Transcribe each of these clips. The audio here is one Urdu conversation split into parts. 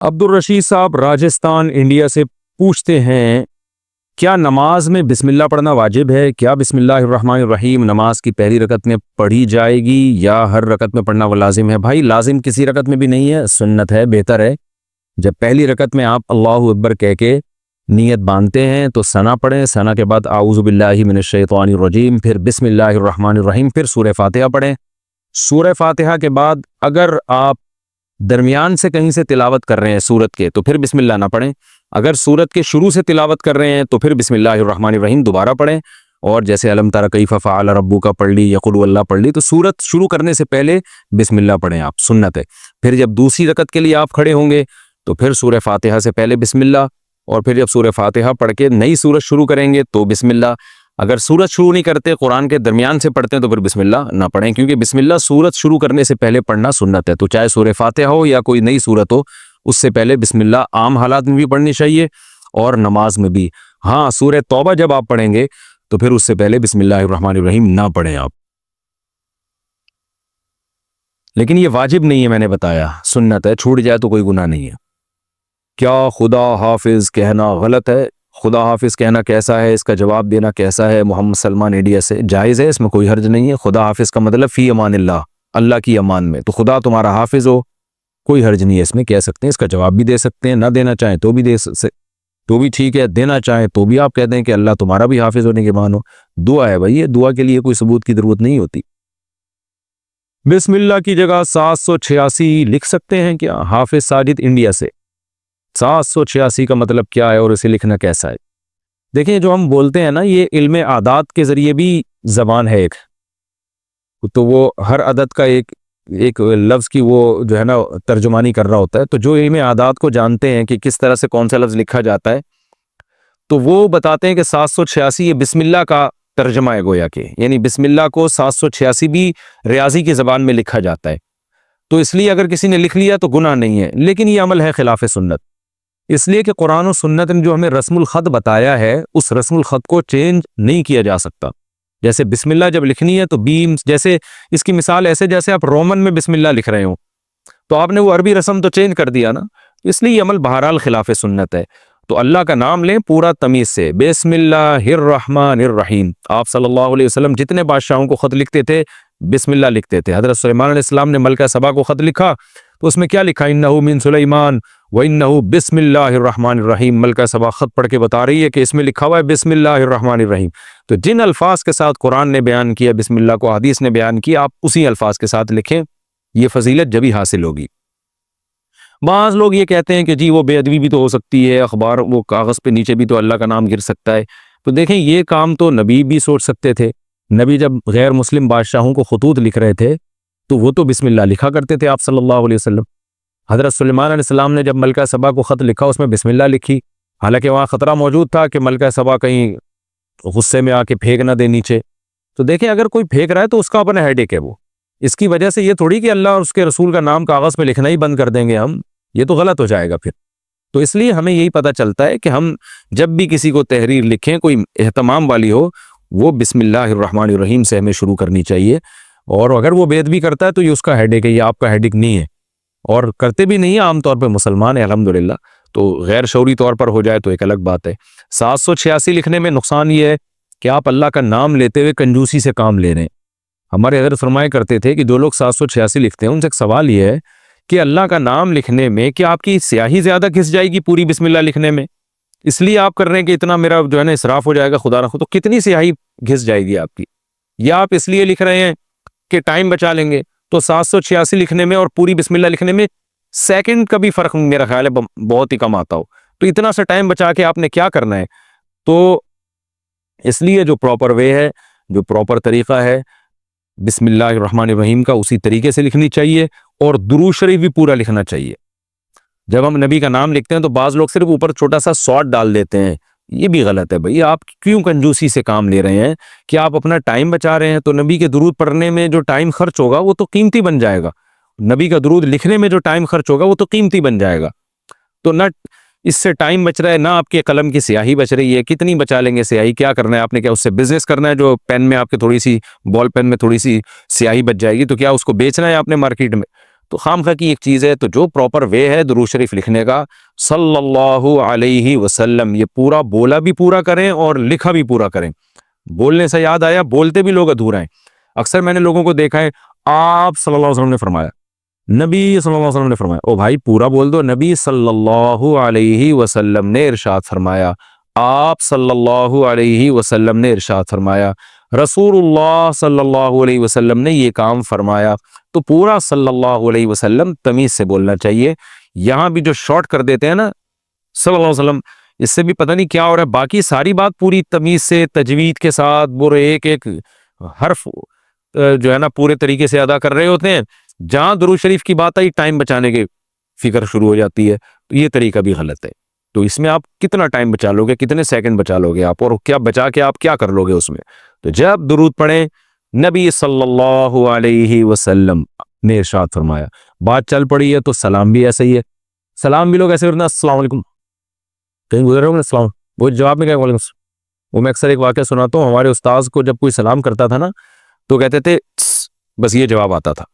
عبدالرشید صاحب راجستھان انڈیا سے پوچھتے ہیں کیا نماز میں بسم اللہ پڑھنا واجب ہے؟ کیا بسم اللہ الرحمن الرحیم نماز کی پہلی رکعت میں پڑھی جائے گی یا ہر رکعت میں پڑھنا وہ لازم ہے؟ بھائی لازم کسی رکعت میں بھی نہیں ہے، سنت ہے، بہتر ہے جب پہلی رکعت میں آپ اللہ اکبر کہہ کے نیت باندھتے ہیں تو ثنا پڑھیں، ثنا کے بعد اعوذ باللہ من الشیطان الرجیم، پھر بسم اللہ الرحمن الرحیم، پھر سورہ فاتحہ پڑھیں۔ سورہ فاتحہ کے بعد اگر آپ درمیان سے کہیں سے تلاوت کر رہے ہیں سورت کے تو پھر بسم اللہ نہ پڑھیں، اگر سورت کے شروع سے تلاوت کر رہے ہیں تو پھر بسم اللہ الرحمن الرحیم دوبارہ پڑھیں، اور جیسے الم تر کیف فعل ربک پڑھ لی یا قل هو اللہ پڑھ لی تو سورت شروع کرنے سے پہلے بسم اللہ پڑھیں، آپ سنت ہے۔ پھر جب دوسری رکعت کے لیے آپ کھڑے ہوں گے تو پھر سورہ فاتحہ سے پہلے بسم اللہ، اور پھر جب سورہ فاتحہ پڑھ کے نئی سورت شروع کریں گے تو بسم اللہ۔ اگر سورت شروع نہیں کرتے، قرآن کے درمیان سے پڑھتے ہیں تو پھر بسم اللہ نہ پڑھیں، کیونکہ بسم اللہ سورت شروع کرنے سے پہلے پڑھنا سنت ہے۔ تو چاہے سورہ فاتحہ ہو یا کوئی نئی سورت ہو، اس سے پہلے بسم اللہ عام حالات میں بھی پڑھنی چاہیے اور نماز میں بھی۔ ہاں سورہ توبہ جب آپ پڑھیں گے تو پھر اس سے پہلے بسم اللہ الرحمن الرحیم نہ پڑھیں آپ، لیکن یہ واجب نہیں ہے، میں نے بتایا سنت ہے، چھوٹ جائے تو کوئی گناہ نہیں ہے۔ کیا خدا حافظ کہنا غلط ہے؟ خدا حافظ کہنا کیسا ہے، اس کا جواب دینا کیسا ہے؟ محمد سلمان انڈیا سے جائز ہے، اس میں کوئی حرج نہیں ہے۔ خدا حافظ کا مطلب فی امان اللہ، اللہ کی امان میں، تو خدا تمہارا حافظ ہو، کوئی حرج نہیں ہے اس میں، کہہ سکتے ہیں، اس کا جواب بھی دے سکتے ہیں، نہ دینا چاہیں تو بھی تو بھی ٹھیک ہے، دینا چاہیں تو بھی آپ کہہ دیں کہ اللہ تمہارا بھی حافظ ہونے کے مانو۔ دعا ہے بھائی، یہ دعا کے لیے کوئی ثبوت کی ضرورت نہیں ہوتی۔ بسم اللہ کی جگہ 786 لکھ سکتے ہیں کیا؟ حافظ ساجد انڈیا سے 786 کا مطلب کیا ہے اور اسے لکھنا کیسا ہے؟ دیکھیں جو ہم بولتے ہیں نا، یہ علم عادات کے ذریعے بھی زبان ہے ایک، تو وہ ہر عدد کا ایک لفظ کی وہ جو ہے نا ترجمانی کر رہا ہوتا ہے، تو جو علم عادات کو جانتے ہیں کہ کس طرح سے کون سا لفظ لکھا جاتا ہے تو وہ بتاتے ہیں کہ 786 یہ بسم اللہ کا ترجمہ ہے گویا کہ، یعنی بسم اللہ کو 786 بھی ریاضی کی زبان میں لکھا جاتا ہے، تو اس لیے اگر کسی نے لکھ لیا تو گناہ نہیں ہے، لیکن یہ عمل ہے خلاف سنت، اس لیے کہ قرآن و سنت نے جو ہمیں رسم الخط بتایا ہے اس رسم الخط کو چینج نہیں کیا جا سکتا۔ جیسے بسم اللہ جب لکھنی ہے تو بیم، جیسے اس کی مثال ایسے جیسے آپ رومن میں بسم اللہ لکھ رہے ہوں تو آپ نے وہ عربی رسم تو چینج کر دیا نا، اس لیے یہ عمل بہرحال خلاف سنت ہے۔ تو اللہ کا نام لیں پورا تمیز سے، بسم اللہ الرحمن الرحیم۔ آپ صلی اللہ علیہ وسلم جتنے بادشاہوں کو خط لکھتے تھے بسم اللہ لکھتے تھے۔ حضرت سلیمان علیہ السلام نے ملکہ سبا کو خط لکھا تو اس میں کیا لکھا؟ انہ من سلیمان وانہ بسم اللہ الرحمن الرحیم۔ ملکہ سبا خط پڑھ کے بتا رہی ہے کہ اس میں لکھا ہوا ہے بسم اللہ الرحمن الرحیم۔ تو جن الفاظ کے ساتھ قرآن نے بیان کیا بسم اللہ کو، حدیث نے بیان کیا، آپ اسی الفاظ کے ساتھ لکھیں، یہ فضیلت جبھی حاصل ہوگی۔ بعض لوگ یہ کہتے ہیں کہ جی وہ بے ادبی بھی تو ہو سکتی ہے، اخبار وہ کاغذ پہ نیچے بھی تو اللہ کا نام گر سکتا ہے، تو دیکھیں یہ کام تو نبی بھی سوچ سکتے تھے۔ نبی جب غیر مسلم بادشاہوں کو خطوط لکھ رہے تھے تو وہ تو بسم اللہ لکھا کرتے تھے آپ صلی اللہ علیہ وسلم۔ حضرت سلیمان علیہ السلام نے جب ملکہ سبا کو خط لکھا اس میں بسم اللہ لکھی، حالانکہ وہاں خطرہ موجود تھا کہ ملکہ سبا کہیں غصے میں آ کے پھینک نہ دے نیچے۔ تو دیکھیں اگر کوئی پھینک رہا ہے تو اس کا اپنا ہیڈیک ہے، وہ اس کی وجہ سے یہ تھوڑی کہ اللہ اور اس کے رسول کا نام کاغذ پہ لکھنا ہی بند کر دیں گے ہم، یہ تو غلط ہو جائے گا پھر۔ تو اس لیے ہمیں یہی پتہ چلتا ہے کہ ہم جب بھی کسی کو تحریر لکھیں کوئی اہتمام والی ہو، وہ بسم اللہ الرحمن الرحیم سے ہمیں شروع کرنی چاہیے، اور اگر وہ بے ادبی کرتا ہے تو یہ اس کا ہیڈیک ہے، یہ آپ کا ہیڈیک نہیں ہے، اور کرتے بھی نہیں ہیں عام طور پہ مسلمان ہیں الحمدللہ، تو غیر شعوری طور پر ہو جائے تو ایک الگ بات ہے۔ 786 لکھنے میں نقصان یہ ہے کہ آپ اللہ کا نام لیتے ہوئے کنجوسی سے کام لے رہے ہیں۔ ہمارے حضرت فرمایا کرتے تھے کہ جو لوگ 786 لکھتے ہیں ان سے ایک سوال یہ ہے کہ اللہ کا نام لکھنے میں کیا آپ کی سیاہی زیادہ گھس جائے گی پوری بسم اللہ لکھنے میں؟ اس لیے آپ کر رہے ہیں کہ اتنا میرا جو ہے نا اسراف ہو جائے گا، خدا رکھو، تو کتنی سیاہی گھس جائے گی آپ کی؟ یا آپ اس لیے لکھ رہے ہیں کہ ٹائم بچا لیں گے؟ تو 786 لکھنے میں اور پوری بسم اللہ لکھنے میں سیکنڈ کا بھی فرق میرا خیال ہے بہت ہی کم آتا ہو، تو اتنا سا ٹائم بچا کے آپ نے کیا کرنا ہے؟ تو اس لیے جو پراپر وے ہے، جو پراپر طریقہ ہے بسم اللہ الرحمن الرحیم کا، اسی طریقے سے لکھنی چاہیے، اور درود شریف بھی پورا لکھنا چاہیے۔ جب ہم نبی کا نام لکھتے ہیں تو بعض لوگ صرف اوپر چھوٹا سا سوٹ ڈال دیتے ہیں، یہ بھی غلط ہے بھائی۔ آپ کیوں کنجوسی سے کام لے رہے ہیں کہ آپ اپنا ٹائم بچا رہے ہیں؟ تو نبی کے درود پڑھنے میں جو ٹائم خرچ ہوگا وہ تو قیمتی بن جائے گا، نبی کا درود لکھنے میں جو ٹائم خرچ ہوگا وہ تو قیمتی بن جائے گا۔ تو نہ اس سے ٹائم بچ رہا ہے، نہ آپ کے قلم کی سیاہی بچ رہی ہے۔ کتنی بچا لیں گے سیاہی؟ کیا کرنا ہے آپ نے؟ کیا اس سے بزنس کرنا ہے؟ جو پین میں آپ کے تھوڑی سی بال پین میں تھوڑی سی سیاہی بچ جائے گی تو کیا اس کو بیچنا ہے آپ نے مارکیٹ میں؟ تو خام خواہ کی ایک چیز ہے. تو جو پراپر وے ہے درود شریف لکھنے کا صلی اللہ علیہ وسلم، یہ پورا بولا بھی پورا کریں اور لکھا بھی پورا کریں. بولنے سے یاد آیا، بولتے بھی لوگ ادھورا ہیں. اکثر میں نے لوگوں کو دیکھا ہے آپ صلی اللہ علیہ وسلم نے فرمایا، نبی صلی اللہ علیہ وسلم نے فرمایا. او بھائی پورا بول دو. نبی صلی اللہ علیہ وسلم نے ارشاد فرمایا، آپ صلی اللہ علیہ وسلم نے ارشاد فرمایا، رسول اللہ صلی اللہ علیہ وسلم نے یہ کام فرمایا. تو پورا صلی اللہ علیہ وسلم تمیز سے بولنا چاہیے. یہاں بھی جو شارٹ کر دیتے ہیں نا صلی اللہ علیہ وسلم، اس سے بھی پتہ نہیں کیا ہو رہا ہے. باقی ساری بات پوری تمیز سے تجوید کے ساتھ برے ایک ایک حرف جو ہے نا پورے طریقے سے ادا کر رہے ہوتے ہیں. جہاں درود شریف کی بات آئی ٹائم بچانے کی فکر شروع ہو جاتی ہے. تو یہ طریقہ بھی غلط ہے. تو اس میں آپ کتنا ٹائم بچا لو گے، کتنے سیکنڈ بچا لو گے آپ، اور کیا بچا کے آپ کیا کر لو گے اس میں. تو جب درود پڑھیں نبی صلی اللہ علیہ وسلم نے ارشاد فرمایا. بات چل پڑی ہے تو سلام بھی ایسا ہی ہے. سلام بھی لوگ ایسے کرتے ہیں السلام علیکم، کہیں گزر رہے ہوں گے السلام، وہ جواب میں کیا وعلیکم السلام. وہ میں اکثر ایک واقعہ سناتا ہوں. ہمارے استاذ کو جب کوئی سلام کرتا تھا نا تو کہتے تھے بس یہ جواب آتا تھا.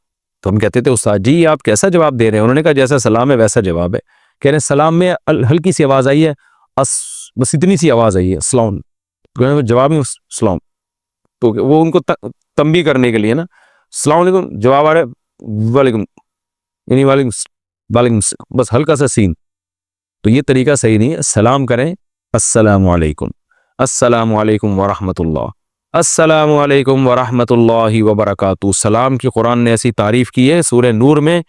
تو ہم کہتے تھے استاد جی آپ کیسا جواب دے رہے ہیں؟ انہوں نے کہا جیسا سلام ہے ویسا جواب ہے. کہہ رہے ہیں سلام میں ہلکی سی آواز آئی ہے، بس اتنی سی آواز آئی ہے السلام، جواب میں السلام. تو وہ ان کو تنبیہ کرنے کے لیے نا السلام علیکم جواب آ رہا ہے وعلیکم، یعنی وعلیکم بس ہلکا سا سین. تو یہ طریقہ صحیح نہیں ہے. سلام کریں السلام علیکم، السلام علیکم ورحمۃ اللہ، السلام علیکم ورحمۃ اللہ وبرکاتہ. سلام کی قرآن نے ایسی تعریف کی ہے سورہ نور میں،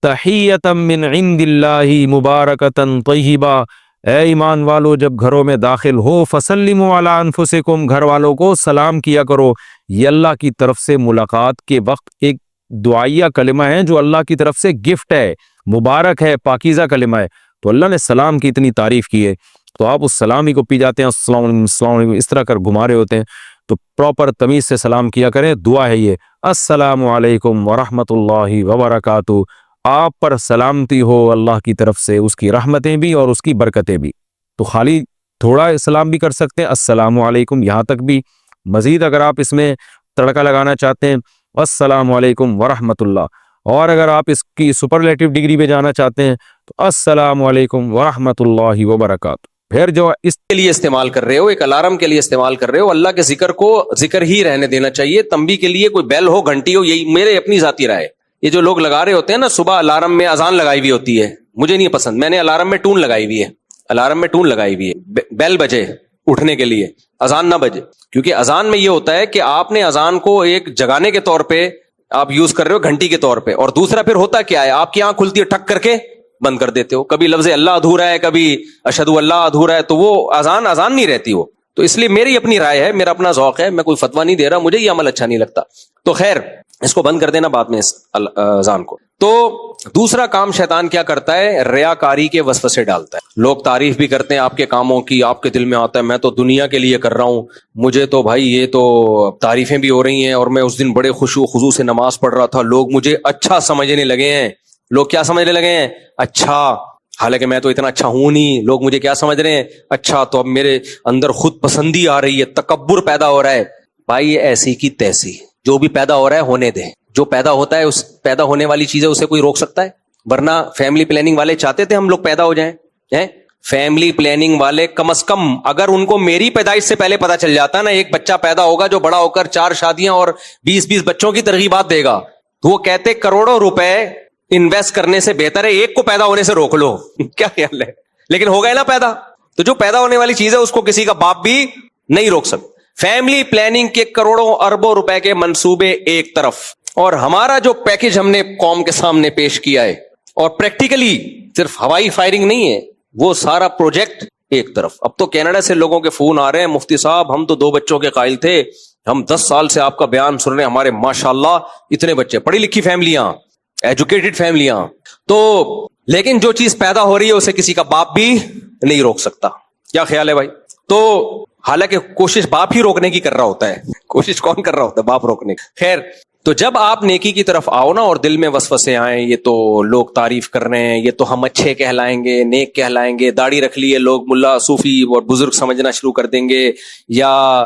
تحیۃ من عند اللہ مبارکۃ طیبہ. اے ایمان والو جب گھروں میں داخل ہو فسلموا علی انفسکم، گھر والوں کو سلام کیا کرو. یہ اللہ کی طرف سے ملاقات کے وقت ایک دعائیہ کلمہ ہے جو اللہ کی طرف سے گفٹ ہے، مبارک ہے، پاکیزہ کلمہ ہے. تو اللہ نے سلام کی اتنی تعریف کی ہے تو آپ اس سلام ہی کو پی جاتے ہیں السلام علیکم السلام علیکم اس طرح کر گھما رہے ہوتے ہیں. تو پراپر تمیز سے سلام کیا کریں. دعا ہے یہ السلام علیکم ورحمۃ اللہ وبرکاتہ. آپ پر سلامتی ہو اللہ کی طرف سے، اس کی رحمتیں بھی اور اس کی برکتیں بھی. تو خالی تھوڑا سلام بھی کر سکتے ہیں السلام علیکم یہاں تک بھی. مزید اگر آپ اس میں تڑکا لگانا چاہتے ہیں السلام علیکم ورحمۃ اللہ، اور اگر آپ اس کی سپرلیٹو ڈگری پہ جانا چاہتے ہیں تو السلام علیکم ورحمۃ اللہ وبرکاتہ. پھر جو اس کے لیے استعمال کر رہے ہو، ایک الارم کے لیے استعمال کر رہے ہو، اللہ کے ذکر کو ذکر ہی رہنے دینا چاہیے. تنبیہ کے لیے کوئی بیل ہو گھنٹی ہو، یہی میرے اپنی ذاتی رائے. یہ جو لوگ لگا رہے ہوتے ہیں نا صبح الارم میں اذان لگائی ہوئی ہوتی ہے، مجھے نہیں پسند. میں نے الارم میں ٹون لگائی ہوئی ہے، الارم میں ٹون لگائی ہوئی ہے، بیل بجے اٹھنے کے لیے، اذان نہ بجے. کیونکہ اذان میں یہ ہوتا ہے کہ آپ نے اذان کو ایک جگانے کے طور پہ آپ یوز کر رہے ہو، گھنٹی کے طور پہ. اور دوسرا پھر ہوتا کیا ہے، آپ کی آنکھ کھلتی ہے ٹھک کر کے بند کر دیتے ہو. کبھی لفظ اللہ ادھورا ہے، کبھی اشہدو اللہ ادھورا ہے، تو وہ اذان نہیں رہتی وہ. تو اس لیے میری اپنی رائے ہے، میرا اپنا ذوق ہے، میں کوئی فتویٰ نہیں دے رہا، مجھے یہ عمل اچھا نہیں لگتا. تو خیر اس کو بند کر دینا بعد میں اس اذان کو. تو دوسرا کام شیطان کیا کرتا ہے، ریاکاری کے وسوسے ڈالتا ہے. لوگ تعریف بھی کرتے ہیں آپ کے کاموں کی، آپ کے دل میں آتا ہے میں تو دنیا کے لیے کر رہا ہوں، مجھے تو بھائی یہ تو تعریفیں بھی ہو رہی ہیں، اور میں اس دن بڑے خشوع و خضوع سے نماز پڑھ رہا تھا، لوگ مجھے اچھا سمجھنے لگے ہیں. لوگ کیا سمجھنے لگے ہیں؟ اچھا. حالانکہ میں تو اتنا اچھا ہوں نہیں، لوگ مجھے کیا سمجھ رہے ہیں؟ اچھا. تو اب میرے اندر خود پسندی آ رہی ہے، تکبر پیدا ہو رہا ہے. بھائی یہ ایسی کی تیسی، جو بھی پیدا ہو رہا ہے ہونے دیں. جو پیدا ہوتا ہے اس پیدا ہونے والی چیزیں اسے کوئی روک سکتا ہے؟ ورنہ فیملی پلاننگ والے چاہتے تھے ہم لوگ پیدا ہو جائیں. فیملی پلاننگ والے کم از کم اگر ان کو میری پیدائش سے پہلے پتا چل جاتا نا ایک بچہ پیدا ہوگا جو بڑا ہو کر 4 شادیاں اور 20 بچوں کی ترغیبات دے گا، تو وہ کہتے کروڑوں روپے انویسٹ کرنے سے بہتر ہے ایک کو پیدا ہونے سے روک لو. کیا خیال ہے؟ لیکن ہو گئے نا پیدا. تو جو پیدا ہونے والی چیز ہے اس کو کسی کا باپ بھی نہیں روک سکتا. فیملی پلاننگ کے کروڑوں اربوں روپے کے منصوبے ایک طرف، اور ہمارا جو پیکج ہم نے قوم کے سامنے پیش کیا ہے، اور پریکٹیکلی صرف ہوائی فائرنگ نہیں ہے، وہ سارا پروجیکٹ ایک طرف. اب تو کینیڈا سے لوگوں کے فون آ رہے ہیں، مفتی صاحب ہم تو 2 بچوں کے قائل تھے، ہم 10 سال سے آپ کا بیان سن رہے ہیں، ہمارے ماشاءاللہ اتنے بچے، پڑھی لکھی فیملیاں، ایجوکیٹڈ فیملیاں. تو لیکن جو چیز پیدا ہو رہی ہے اسے کسی کا باپ بھی نہیں روک سکتا. کیا خیال ہے بھائی؟ تو حالانکہ کوشش باپ ہی روکنے کی کر رہا ہوتا ہے، کوشش کون کر رہا ہوتا ہے؟ باپ روکنے کی. خیر تو جب آپ نیکی کی طرف آؤ نا اور دل میں وسوسے آئیں، یہ تو لوگ تعریف کر رہے ہیں، یہ تو ہم اچھے کہلائیں گے، نیک کہلائیں گے، داڑھی رکھ لیے لوگ ملا صوفی اور بزرگ سمجھنا شروع کر دیں گے، یا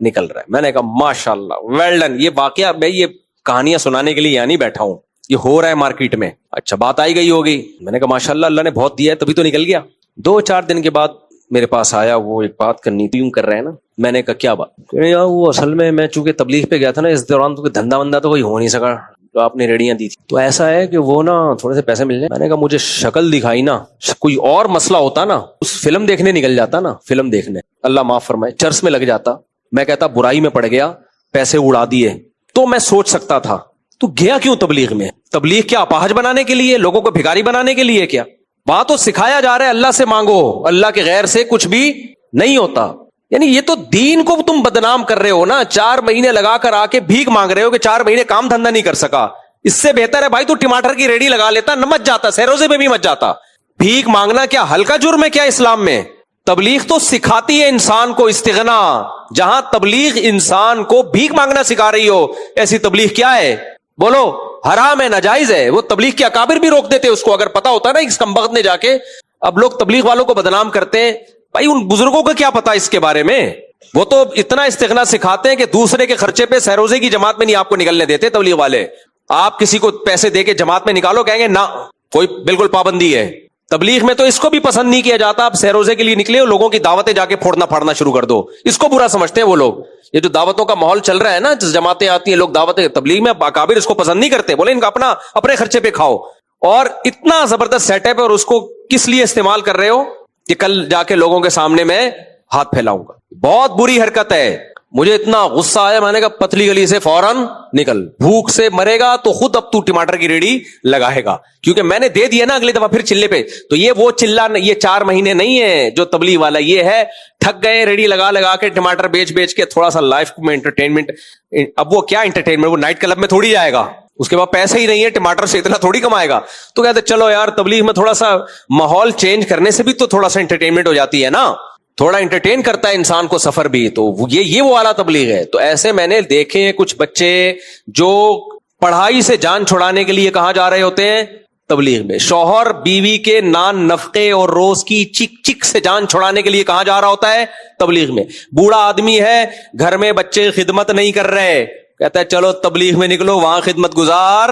نکل رہا ہے. میں نے کہا ماشاء اللہ ویل ڈن. یہ واقعہ میں یہ کہانیاں سنانے کے لیے یہاں نہیں بیٹھا ہوں, یہ ہو رہا ہے مارکیٹ میں. اچھا بات آئی گئی ہوگی. میں نے کہا ماشاء اللہ اللہ نے بہت دیا ہے تبھی تو نکل گیا. 2-4 دن کے بعد میرے پاس آیا, وہ ایک بات کرنی تھی, یوں کر رہے ہیں نا. میں نے کہا کیا بات؟ یار وہ اصل میں چونکہ تبلیغ پہ گیا تھا نا, اس دوران تو دھندا وندہ تو کوئی ہو نہیں سکا جو آپ نے ریڑیاں دی تھی, تو ایسا ہے کہ وہ نا تھوڑے سے پیسے مل جائیں. میں نے کہا مجھے شکل دکھائی نا, کوئی اور مسئلہ ہوتا نا, اس فلم دیکھنے نکل جاتا نا, فلم دیکھنے اللہ معاف فرمائے, چرس میں لگ جاتا, میں کہتا برائی میں پڑ گیا, پیسے اڑا دیے, تو میں سوچ سکتا تھا تو گیا کیوں تبلیغ میں؟ تبلیغ کیا اپاہج بنانے کے لیے, لوگوں کو بھکاری بنانے کے لیے کیا؟ وہاں تو سکھایا جا رہا ہے اللہ سے مانگو, اللہ کے غیر سے کچھ بھی نہیں ہوتا. یعنی یہ تو دین کو تم بدنام کر رہے ہو نا. 4 مہینے لگا کر آ کے بھیک مانگ رہے ہو کہ 4 مہینے کام دھندا نہیں کر سکا. اس سے بہتر ہے بھائی تو ٹماٹر کی ریڑھی لگا لیتا, نہ مچ جاتا, سہروزے میں بھی مچ جاتا. بھیک مانگنا کیا ہلکا جرم ہے کیا اسلام میں؟ تبلیغ تو سکھاتی ہے انسان کو استغنا. جہاں تبلیغ انسان کو بھیک مانگنا سکھا رہی ہو, ایسی تبلیغ کیا ہے؟ بولو حرام ہے, ناجائز ہے. وہ تبلیغ کے اکابر بھی روک دیتے اس کو, اگر پتا ہوتا نا اس کمبخت نے جا کے. اب لوگ تبلیغ والوں کو بدنام کرتے ہیں. بھائی ان بزرگوں کو کیا پتا اس کے بارے میں؟ وہ تو اتنا استغنا سکھاتے ہیں کہ دوسرے کے خرچے پہ سہروزے کی جماعت میں نہیں آپ کو نکلنے دیتے تبلیغ والے. آپ کسی کو پیسے دے کے جماعت میں نکالو, کہیں گے نہ, کوئی بالکل پابندی ہے. تبلیغ میں تو اس کو بھی پسند نہیں کیا جاتا. آپ سہروزے کے لیے نکلے ہو, لوگوں کی دعوتیں جا کے پھوڑنا پھاڑنا شروع کر دو, اس کو برا سمجھتے ہیں وہ لوگ. یہ جو دعوتوں کا ماحول چل رہا ہے نا, جماعتیں آتی ہیں, لوگ دعوتیں, تبلیغ میں اکابر اس کو پسند نہیں کرتے, بولے ان کا اپنے خرچے پہ کھاؤ. اور اتنا زبردست سیٹ اپ ہے, اور اس کو کس لیے استعمال کر رہے ہو کہ کل جا کے لوگوں کے سامنے میں ہاتھ پھیلاؤں گا. بہت بری حرکت ہے. مجھے اتنا غصہ آیا, میں نے کہا پتلی گلی سے فوراً نکل, بھوک سے مرے گا تو خود اب تو ٹماٹر کی ریڑھی لگائے گا, کیونکہ میں نے دے دیا نا اگلی دفعہ پھر چلے پہ. تو یہ وہ چلا, یہ 4 مہینے نہیں ہے جو تبلیغ والا, یہ ہے تھک گئے ریڑھی لگا کے ٹماٹر بیچ کے تھوڑا سا لائف میں انٹرٹینمنٹ. اب وہ کیا انٹرٹینمنٹ, وہ نائٹ کلب میں تھوڑی جائے گا, اس کے بعد پیسے ہی نہیں ہے, ٹماٹر سے اتنا تھوڑی کمائے گا. تو کہتے چلو یار تبلیغ میں تھوڑا سا ماحول چینج کرنے سے بھی تو تھوڑا سا انٹرٹینمنٹ ہو جاتی ہے نا, تھوڑا انٹرٹین کرتا ہے انسان کو سفر بھی. تو یہ وہ والا تبلیغ ہے. تو ایسے میں نے دیکھے کچھ بچے جو پڑھائی سے جان چھڑانے کے لیے کہاں جا رہے ہوتے ہیں, تبلیغ میں. شوہر بیوی کے نان نفقے اور روز کی چک سے جان چھڑانے کے لیے کہاں جا رہا ہوتا ہے, تبلیغ میں. بوڑھا آدمی ہے, گھر میں بچے خدمت نہیں کر رہے, کہتا ہے چلو تبلیغ میں نکلو, وہاں خدمت گزار.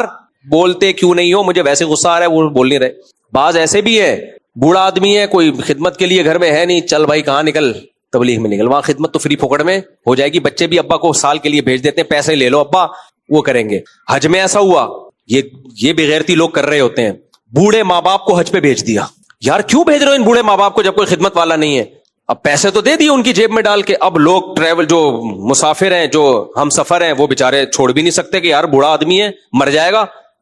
بولتے کیوں نہیں ہو, مجھے ویسے غصہ آ رہا ہے, وہ بول نہیں رہے. بعض ایسے بھی ہے, بوڑھا آدمی ہے, کوئی خدمت کے لیے گھر میں ہے نہیں, چل بھائی کہاں نکل, تبلیغ میں نکل, وہاں خدمت تو فری پھوکڑ میں ہو جائے گی. بچے بھی ابا کو سال کے لیے بھیج دیتے ہیں, پیسے لے لو ابا, وہ کریں گے. حج میں ایسا ہوا, یہ بغیرتی لوگ کر رہے ہوتے ہیں, بوڑھے ماں باپ کو حج پہ بھیج دیا. یار کیوں بھیج رہے ہو ان بوڑھے ماں باپ کو جب کوئی خدمت والا نہیں ہے؟ اب پیسے تو دے دیے ان کی جیب میں ڈال کے. اب لوگ ٹریول جو مسافر ہیں, جو ہم سفر ہیں, وہ بےچارے چھوڑ بھی نہیں سکتے کہ یار بوڑھا آدمی ہے, مر جائے گا,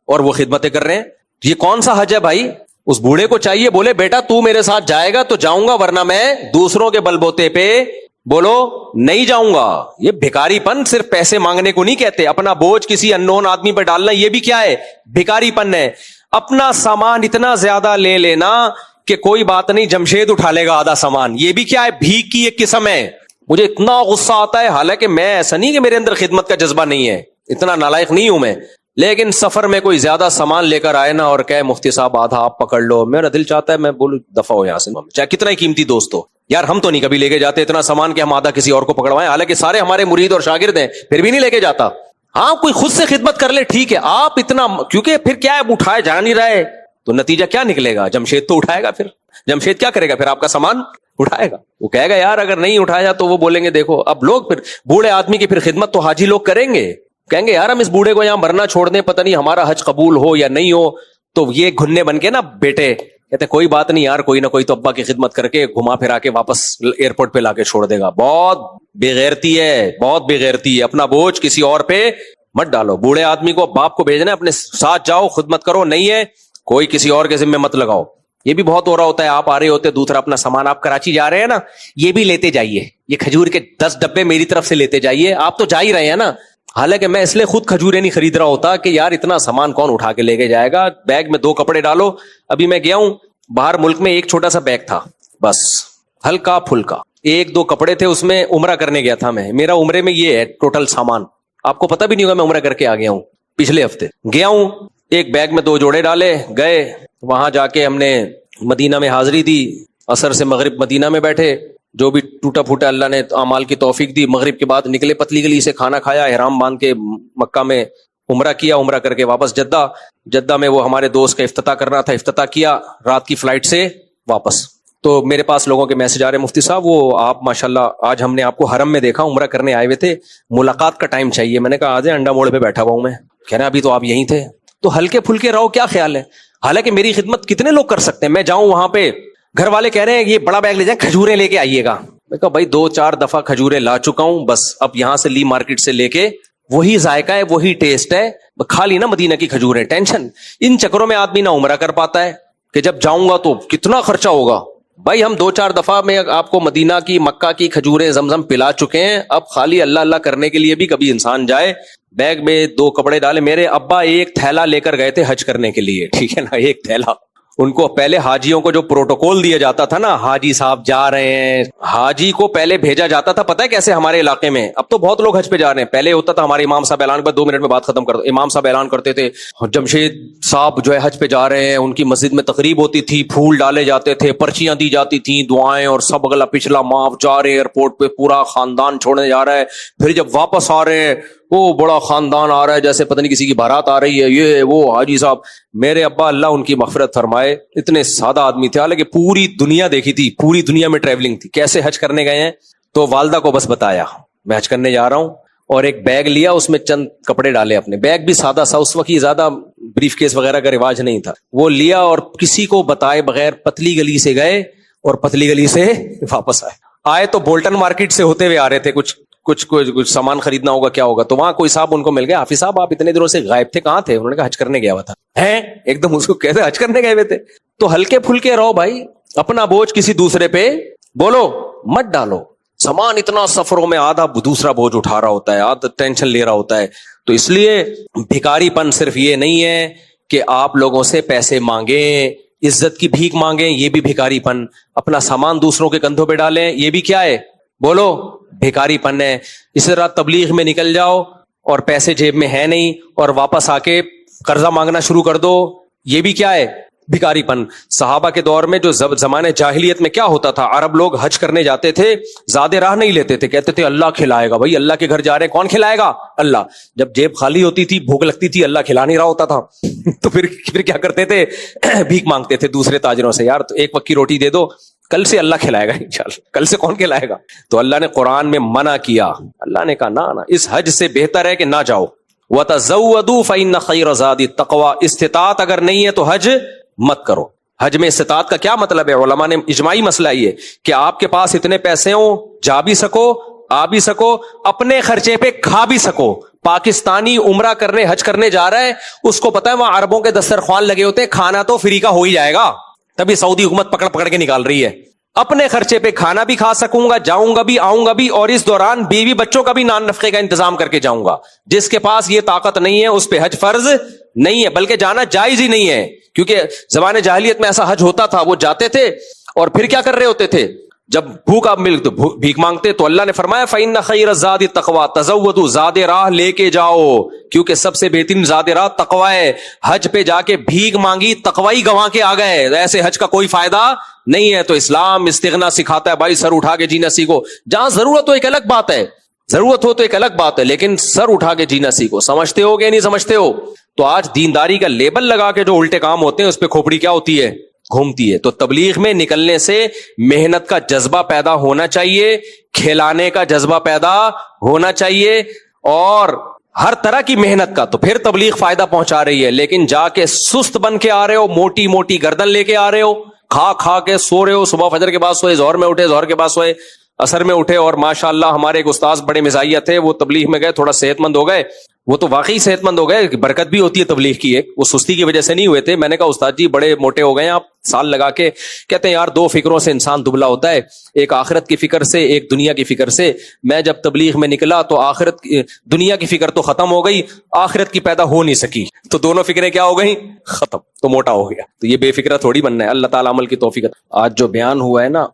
اور وہ خدمتیں کر رہے ہیں. یہ کون سا حج ہے بھائی؟ اس بوڑھے کو چاہیے بولے بیٹا تو میرے ساتھ جائے گا تو جاؤں گا, ورنہ میں دوسروں کے بل بوتے پہ بولو نہیں جاؤں گا. یہ بھکاری پن صرف پیسے مانگنے کو نہیں کہتے. اپنا بوجھ کسی اننون آدمی پہ ڈالنا, یہ بھی کیا ہے, بھکاری پن ہے. اپنا سامان اتنا زیادہ لے لینا کہ کوئی بات نہیں جمشید اٹھا لے گا آدھا سامان, یہ بھی کیا ہے, بھیک کی ایک قسم ہے. مجھے اتنا غصہ آتا ہے, حالانکہ میں ایسا نہیں کہ میرے اندر خدمت کا جذبہ نہیں ہے, اتنا نالائق نہیں ہوں میں, لیکن سفر میں کوئی زیادہ سامان لے کر آئے نا اور کہے مفتی صاحب آدھا آپ پکڑ لو, میرا دل چاہتا ہے میں بولوں دفعہ ہو یہاں سے, چاہے کتنا ہی قیمتی دوست ہو. یار ہم تو نہیں کبھی لے کے جاتے اتنا سامان کہ ہم آدھا کسی اور کو پکڑوائیں, حالانکہ سارے ہمارے مرید اور شاگرد ہیں, پھر بھی نہیں لے کے جاتا. ہاں کوئی خود سے خدمت کر لے ٹھیک ہے, آپ اتنا, کیونکہ پھر کیا ہے, اٹھائے جا نہیں رہے تو نتیجہ کیا نکلے گا, جمشید تو اٹھائے گا. پھر جمشید کیا کرے گا, پھر آپ کا سامان اٹھائے گا. وہ کہے گا یار اگر نہیں اٹھایا تو وہ بولیں گے دیکھو. اب لوگ پھر بوڑھے آدمی کی پھر خدمت تو حاجی لوگ کریں گے, کہیں گے یار ہم اس بوڑھے کو یہاں مرنا چھوڑ دیں, پتہ نہیں ہمارا حج قبول ہو یا نہیں ہو. تو یہ گھننے بن کے نا بیٹے کہتے کوئی بات نہیں یار, کوئی نہ کوئی تو ابا کی خدمت کر کے گھما پھرا کے واپس ایئرپورٹ پہ لا کے چھوڑ دے گا. بہت بے غیرتی ہے, بہت بے غیرتی ہے. اپنا بوجھ کسی اور پہ مت ڈالو. بوڑھے آدمی کو باپ کو بھیجنا ہے, اپنے ساتھ جاؤ خدمت کرو, نہیں ہے کوئی کسی اور کے ذمہ مت لگاؤ. یہ بھی بہت ہو رہا ہوتا ہے, آپ آ رہے ہوتے دوسرا اپنا سامان, آپ کراچی جا رہے ہیں نا, یہ بھی لیتے جائیے, یہ کھجور کے 10 ڈبے میری طرف سے لیتے جائیے, آپ تو جا ہی رہے ہیں نا. حالانکہ میں اس لیے خود کھجوریں نہیں خرید رہا ہوتا کہ یار اتنا سامان کون اٹھا کے لے کے جائے گا, بیگ میں 2 کپڑے ڈالو. ابھی میں گیا ہوں باہر ملک میں, ایک چھوٹا سا بیگ تھا بس, ہلکا پھلکا, 1-2 کپڑے تھے اس میں, عمرہ کرنے گیا تھا میں, میرا عمرے میں یہ ہے ٹوٹل سامان, آپ کو پتہ بھی نہیں ہوگا میں عمرہ کر کے آ گیا ہوں, پچھلے ہفتے گیا ہوں. ایک بیگ میں 2 جوڑے ڈالے, گئے وہاں جا کے ہم نے مدینہ میں حاضری دی, عصر سے مغرب مدینہ میں بیٹھے, جو بھی ٹوٹا پھوٹا اللہ نے اعمال کی توفیق دی، مغرب کے بعد نکلے پتلی گلی سے، کھانا کھایا، احرام باندھ کے مکہ میں عمرہ کیا، عمرہ کر کے واپس جدہ میں وہ ہمارے دوست کا افتتاح کرنا تھا، افتتاح کیا، رات کی فلائٹ سے واپس۔ تو میرے پاس لوگوں کے میسج آ رہے، مفتی صاحب وہ آپ ماشاءاللہ آج ہم نے آپ کو حرم میں دیکھا، عمرہ کرنے آئے ہوئے تھے، ملاقات کا ٹائم چاہیے۔ میں نے کہا آج انڈا موڑ پہ بیٹھا ہوا ہوں میں، کہہ رہے ہیں ابھی تو آپ یہیں تھے۔ تو ہلکے پھلکے رہو، کیا خیال ہے؟ حالانکہ میری خدمت کتنے لوگ کر سکتے ہیں، میں جاؤں وہاں پہ، گھر والے کہہ رہے ہیں یہ بڑا بیگ لے جائیں، کھجوریں لے کے آئیے گا۔ میں کہا بھائی 2-4 دفعہ کھجوریں لا چکا ہوں، بس اب یہاں سے لی مارکیٹ سے لے کے وہی ذائقہ ہے، وہی ٹیسٹ ہے، کھا لی نا مدینہ کی کھجوریں، ٹینشن۔ ان چکروں میں آدمی نہ عمرہ کر پاتا ہے کہ جب جاؤں گا تو کتنا خرچہ ہوگا۔ بھائی ہم 2-4 دفعہ میں آپ کو مدینہ کی، مکہ کی کھجوریں زمزم پلا چکے ہیں، اب خالی اللہ اللہ کرنے کے لیے بھی کبھی انسان جائے، بیگ میں 2 کپڑے ڈالے۔ میرے ابا ایک تھیلا لے کر گئے تھے حج کرنے کے لیے، ٹھیک ہے نا، ایک تھیلا۔ ان کو پہلے حاجیوں کو جو پروٹوکول دیا جاتا تھا نا، حاجی صاحب جا رہے ہیں، حاجی کو پہلے بھیجا جاتا تھا، پتہ ہے کیسے؟ ہمارے علاقے میں اب تو بہت لوگ حج پہ جا رہے ہیں، پہلے ہوتا تھا ہمارے امام صاحب اعلان کر 2 منٹ میں بات ختم کر دو، امام صاحب اعلان کرتے تھے جمشید صاحب جو ہے حج پہ جا رہے ہیں، ان کی مسجد میں تقریب ہوتی تھی، پھول ڈالے جاتے تھے، پرچیاں دی جاتی تھیں، دعائیں، اور سب اگلا پچھلا معاف، جا رہے ایئرپورٹ پہ پورا خاندان چھوڑنے جا رہا ہے، پھر جب واپس آ رہے ہیں وہ بڑا خاندان آ رہا ہے جیسے پتہ نہیں کسی کی بارات آ رہی ہے، یہ وہ حاجی صاحب۔ میرے ابا اللہ ان کی مغفرت فرمائے اتنے سادہ آدمی تھے، حالانکہ پوری دنیا دیکھی تھی، پوری دنیا میں ٹریولنگ تھی، کیسے حج کرنے گئے ہیں۔ تو والدہ کو بس بتایا میں حج کرنے جا رہا ہوں، اور ایک بیگ لیا، اس میں چند کپڑے ڈالے اپنے، بیگ بھی سادہ سا، اس وقت یہ زیادہ بریف کیس وغیرہ کا رواج نہیں تھا، وہ لیا اور کسی کو بتائے بغیر پتلی گلی سے گئے اور پتلی گلی سے واپس آئے تو بولٹن مارکیٹ سے ہوتے ہوئے آ رہے تھے، کچھ سامان خریدنا ہوگا، کیا ہوگا، تو وہاں کوئی صاحب ان کو مل گیا، حافظ صاحب آپ اتنے دنوں سے غائب تھے، کہاں تھے؟ انہوں نے کہا حج کرنے گیا ہوا تھا۔ ہیں ایک دم اس کو کہتے حج کرنے گئے ہوئے تھے۔ تو ہلکے پھلکے رہو بھائی، اپنا بوجھ کسی دوسرے پہ بولو مت ڈالو۔ سامان اتنا سفروں میں آدھا دوسرا بوجھ اٹھا رہا ہوتا ہے، آدھا ٹینشن لے رہا ہوتا ہے۔ تو اس لیے بھکاری پن صرف یہ نہیں ہے کہ آپ لوگوں سے پیسے مانگیں، عزت کی بھیک مانگیں، یہ بھی بھکاری پن، اپنا سامان دوسروں کے کندھوں پہ ڈالیں، یہ بھی کیا ہے؟ بولو بھکاری پن ہے۔ اسی طرح تبلیغ میں نکل جاؤ اور پیسے جیب میں ہے نہیں، اور واپس آ کے قرضہ مانگنا شروع کر دو، یہ بھی کیا ہے؟ بھکاری پن۔ صحابہ کے دور میں جو زمانے جاہلیت میں کیا ہوتا تھا، عرب لوگ حج کرنے جاتے تھے، زیادہ راہ نہیں لیتے تھے، کہتے تھے اللہ کھلائے گا، بھائی اللہ کے گھر جا رہے ہیں، کون کھلائے گا؟ اللہ۔ جب جیب خالی ہوتی تھی، بھوک لگتی تھی، اللہ کھلا نہیں رہا ہوتا تھا تو پھر کیا کرتے تھے؟ بھیک مانگتے تھے دوسرے تاجروں سے، یار تو ایک وقت کی روٹی دے دو، کل سے اللہ کھلائے گا انشاءاللہ، کل سے کون کھلائے گا؟ تو اللہ نے قرآن میں منع کیا، اللہ نے کہا نہ اس حج سے بہتر ہے کہ نہ جاؤ۔ وَتَزَوَّدُوا فَإِنَّ خَيْرَ زَادِ التَّقْوَىٰ، استطاعت اگر نہیں ہے تو حج مت کرو۔ حج میں استطاعت کا کیا مطلب ہے؟ علماء نے اجماعی مسئلہ یہ کہ آپ کے پاس اتنے پیسے ہوں، جا بھی سکو، آ بھی سکو، اپنے خرچے پہ کھا بھی سکو۔ پاکستانی عمرہ کرنے، حج کرنے جا رہا ہے، اس کو پتا ہے وہاں عربوں کے دسترخوان لگے ہوتے ہیں، کھانا تو فری کا ہو ہی جائے گا، تبھی سعودی حکومت پکڑ کے نکال رہی ہے۔ اپنے خرچے پہ کھانا بھی کھا سکوں گا، جاؤں گا بھی، آؤں گا بھی، اور اس دوران بیوی بچوں کا بھی نان نفقے کا انتظام کر کے جاؤں گا۔ جس کے پاس یہ طاقت نہیں ہے اس پہ حج فرض نہیں ہے، بلکہ جانا جائز ہی نہیں ہے، کیونکہ زمانے جاہلیت میں ایسا حج ہوتا تھا، وہ جاتے تھے اور پھر کیا کر رہے ہوتے تھے؟ جب بھوک آپ مل تو بھیک مانگتے، تو اللہ نے فرمایا فَإِنَّ خَيْرَ الزَّادِ التَّقْوَىٰ، تَزَوَّدُوا، زاد راہ لے کے جاؤ، کیونکہ سب سے بہترین زاد راہ تقوی ہے۔ حج پہ جا کے بھیک مانگی، تقوی گنوا کے آ گئے، ایسے حج کا کوئی فائدہ نہیں ہے۔ تو اسلام استغنا سکھاتا ہے، بھائی سر اٹھا کے جینا سیکھو، جہاں ضرورت ہو ایک الگ بات ہے، ضرورت ہو تو ایک الگ بات ہے، لیکن سر اٹھا کے جینا سیکھو۔ سمجھتے ہو کہ نہیں سمجھتے ہو؟ تو آج دینداری کا لیبل لگا کے جو الٹے کام ہوتے ہیں اس پہ کھوپڑی کیا ہوتی ہے؟ گھومتی ہے۔ تو تبلیغ میں نکلنے سے محنت کا جذبہ پیدا ہونا چاہیے، کھلانے کا جذبہ پیدا ہونا چاہیے، اور ہر طرح کی محنت کا، تو پھر تبلیغ فائدہ پہنچا رہی ہے۔ لیکن جا کے سست بن کے آ رہے ہو، موٹی موٹی گردن لے کے آ رہے ہو، کھا کے سو رہے ہو، صبح فجر کے بعد سوئے، ظہر میں اٹھے، ظہر کے بعد سوئے، عصر میں اٹھے، اور ماشاءاللہ ہمارے ایک استاذ بڑے مزاحیہ تھے، وہ تبلیغ میں گئے، تھوڑا صحت مند ہو گئے، وہ تو واقعی صحت مند ہو گئے، برکت بھی ہوتی ہے تبلیغ کی، ایک وہ سستی کی وجہ سے نہیں ہوئے تھے۔ میں نے کہا استاد جی بڑے موٹے ہو گئے آپ سال لگا کے، کہتے ہیں یار 2 فکروں سے انسان دبلا ہوتا ہے، ایک آخرت کی فکر سے، ایک دنیا کی فکر سے۔ میں جب تبلیغ میں نکلا تو دنیا کی فکر تو ختم ہو گئی، آخرت کی پیدا ہو نہیں سکی، تو دونوں فکریں کیا ہو گئیں؟ ختم، تو موٹا ہو گیا۔ تو یہ بے فکرہ تھوڑی بننا ہے، اللہ تعالیٰ عمل کی توفیق۔ آج جو بیان ہوا ہے نا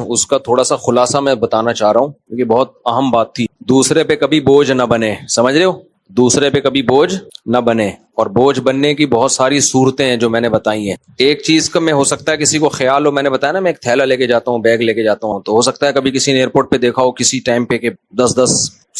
اس کا تھوڑا سا خلاصہ میں بتانا چاہ رہا ہوں، کیونکہ بہت اہم بات تھی۔ دوسرے پہ کبھی بوجھ نہ بنے. سمجھ رہے ہو؟ دوسرے پہ کبھی بوجھ نہ بنے. اور بوجھ بننے کی بہت ساری صورتیں ہیں جو میں نے بتائی ہیں. ایک چیز کا میں ہو سکتا ہے کسی کو خیال ہو, میں نے بتایا نا میں ایک تھیلا لے کے جاتا ہوں, بیگ لے کے جاتا ہوں, تو ہو سکتا ہے کبھی کسی نے ایئرپورٹ پہ دیکھا ہو کسی ٹائم پہ کہ 10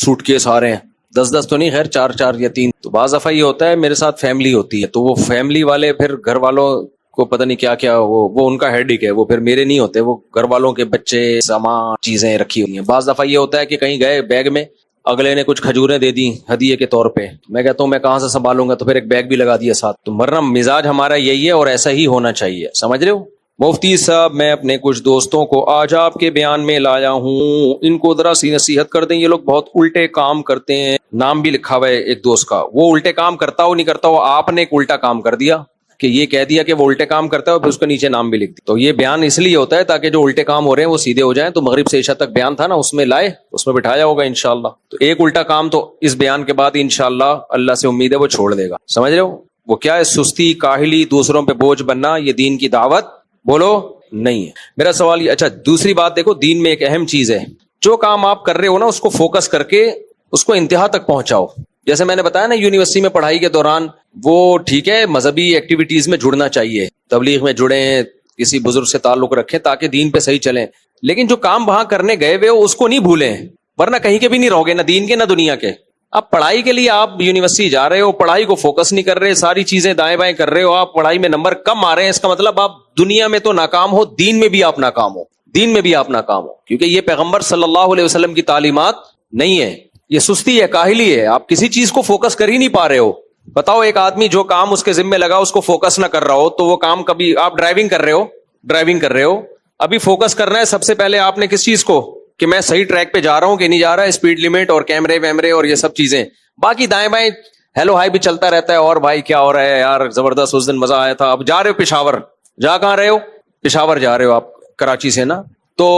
سوٹ کیس آ رہے ہیں, 10 تو نہیں, خیر 4 یا 3. تو بعض دفعہ یہ ہوتا ہے میرے ساتھ فیملی ہوتی ہے, تو وہ فیملی والے پھر گھر والوں کو پتہ نہیں کیا کیا, وہ ان کا ہیڈک ہے, وہ پھر میرے نہیں ہوتے, وہ گھر والوں کے بچے سامان چیزیں رکھی ہوئی ہیں. بعض دفعہ یہ ہوتا ہے کہ کہیں گئے بیگ میں اگلے نے کچھ کھجوریں دے دی ہدیے کے طور پہ, میں کہتا ہوں میں کہاں سے سنبھالوں گا, تو پھر ایک بیگ بھی لگا دیا ساتھ. تو ورنہ مزاج ہمارا یہی ہے اور ایسا ہی ہونا چاہیے. سمجھ رہے ہو؟ مفتی صاحب میں اپنے کچھ دوستوں کو آج آپ کے بیان میں لایا ہوں, ان کو ذرا سی نصیحت کر دیں, یہ لوگ بہت الٹے کام کرتے ہیں. نام بھی لکھا ہوا ہے ایک دوست کا, وہ الٹے کام کرتا ہو نہیں کرتا ہو, آپ نے ایک الٹا کام کر دیا کہ یہ کہہ دیا کہ وہ الٹے کام کرتا ہے, پھر اس کے نیچے نام بھی لکھ دیا. تو یہ بیان اس لیے ہوتا ہے تاکہ جو الٹے کام ہو رہے ہیں وہ سیدھے ہو جائیں. تو مغرب سے عشاء تک بیان تھا نا, اس میں لائے, اس میں بٹھایا ہوگا انشاءاللہ. تو ایک الٹا کام تو اس بیان کے بعد انشاءاللہ اللہ سے امید ہے وہ چھوڑ دے گا. سمجھ رہے ہو؟ وہ کیا ہے, سستی, کاہلی, دوسروں پہ بوجھ بننا, یہ دین کی دعوت بولو نہیں ہے. میرا سوال یہ, اچھا دوسری بات دیکھو, دین میں ایک اہم چیز ہے, جو کام آپ کر رہے ہو نا اس کو فوکس کر کے اس کو انتہا تک پہنچاؤ. جیسے میں نے بتایا نا یونیورسٹی میں پڑھائی کے دوران, وہ ٹھیک ہے مذہبی ایکٹیویٹیز میں جڑنا چاہیے, تبلیغ میں جڑیں, کسی بزرگ سے تعلق رکھیں تاکہ دین پہ صحیح چلیں, لیکن جو کام وہاں کرنے گئے ہوئے اس کو نہیں بھولیں, ورنہ کہیں کے بھی نہیں رہو گے, نہ دین کے نہ دنیا کے. اب پڑھائی کے لیے آپ یونیورسٹی جا رہے ہو, پڑھائی کو فوکس نہیں کر رہے, ساری چیزیں دائیں بائیں کر رہے ہو, آپ پڑھائی میں نمبر کم آ رہے ہیں, اس کا مطلب آپ دنیا میں تو ناکام ہو, دین میں بھی آپ ناکام ہو, دین میں بھی آپ ناکام ہو, کیونکہ یہ پیغمبر صلی اللہ علیہ وسلم کی تعلیمات نہیں ہے. یہ سستی ہے, کاہلی ہے, آپ کسی چیز کو فوکس کر ہی نہیں پا رہے ہو. بتاؤ ایک آدمی جو کام اس کے ذمہ لگا اس کو فوکس نہ کر رہا ہو, تو وہ کام کبھی, آپ ڈرائیونگ کر رہے ہو, ابھی فوکس کرنا ہے سب سے پہلے آپ نے کس چیز کو, کہ میں صحیح ٹریک پہ جا رہا ہوں کہ نہیں جا رہا, اسپیڈ لمٹ اور کیمرے ویمرے اور یہ سب چیزیں, باقی دائیں بائیں ہیلو ہائی بھی چلتا رہتا ہے. اور بھائی کیا ہو رہا ہے یار, زبردست, اس دن مزہ آیا تھا. اب جا رہے ہو پشاور, جا کہاں رہے ہو, پشاور جا رہے ہو آپ کراچی سے نا, تو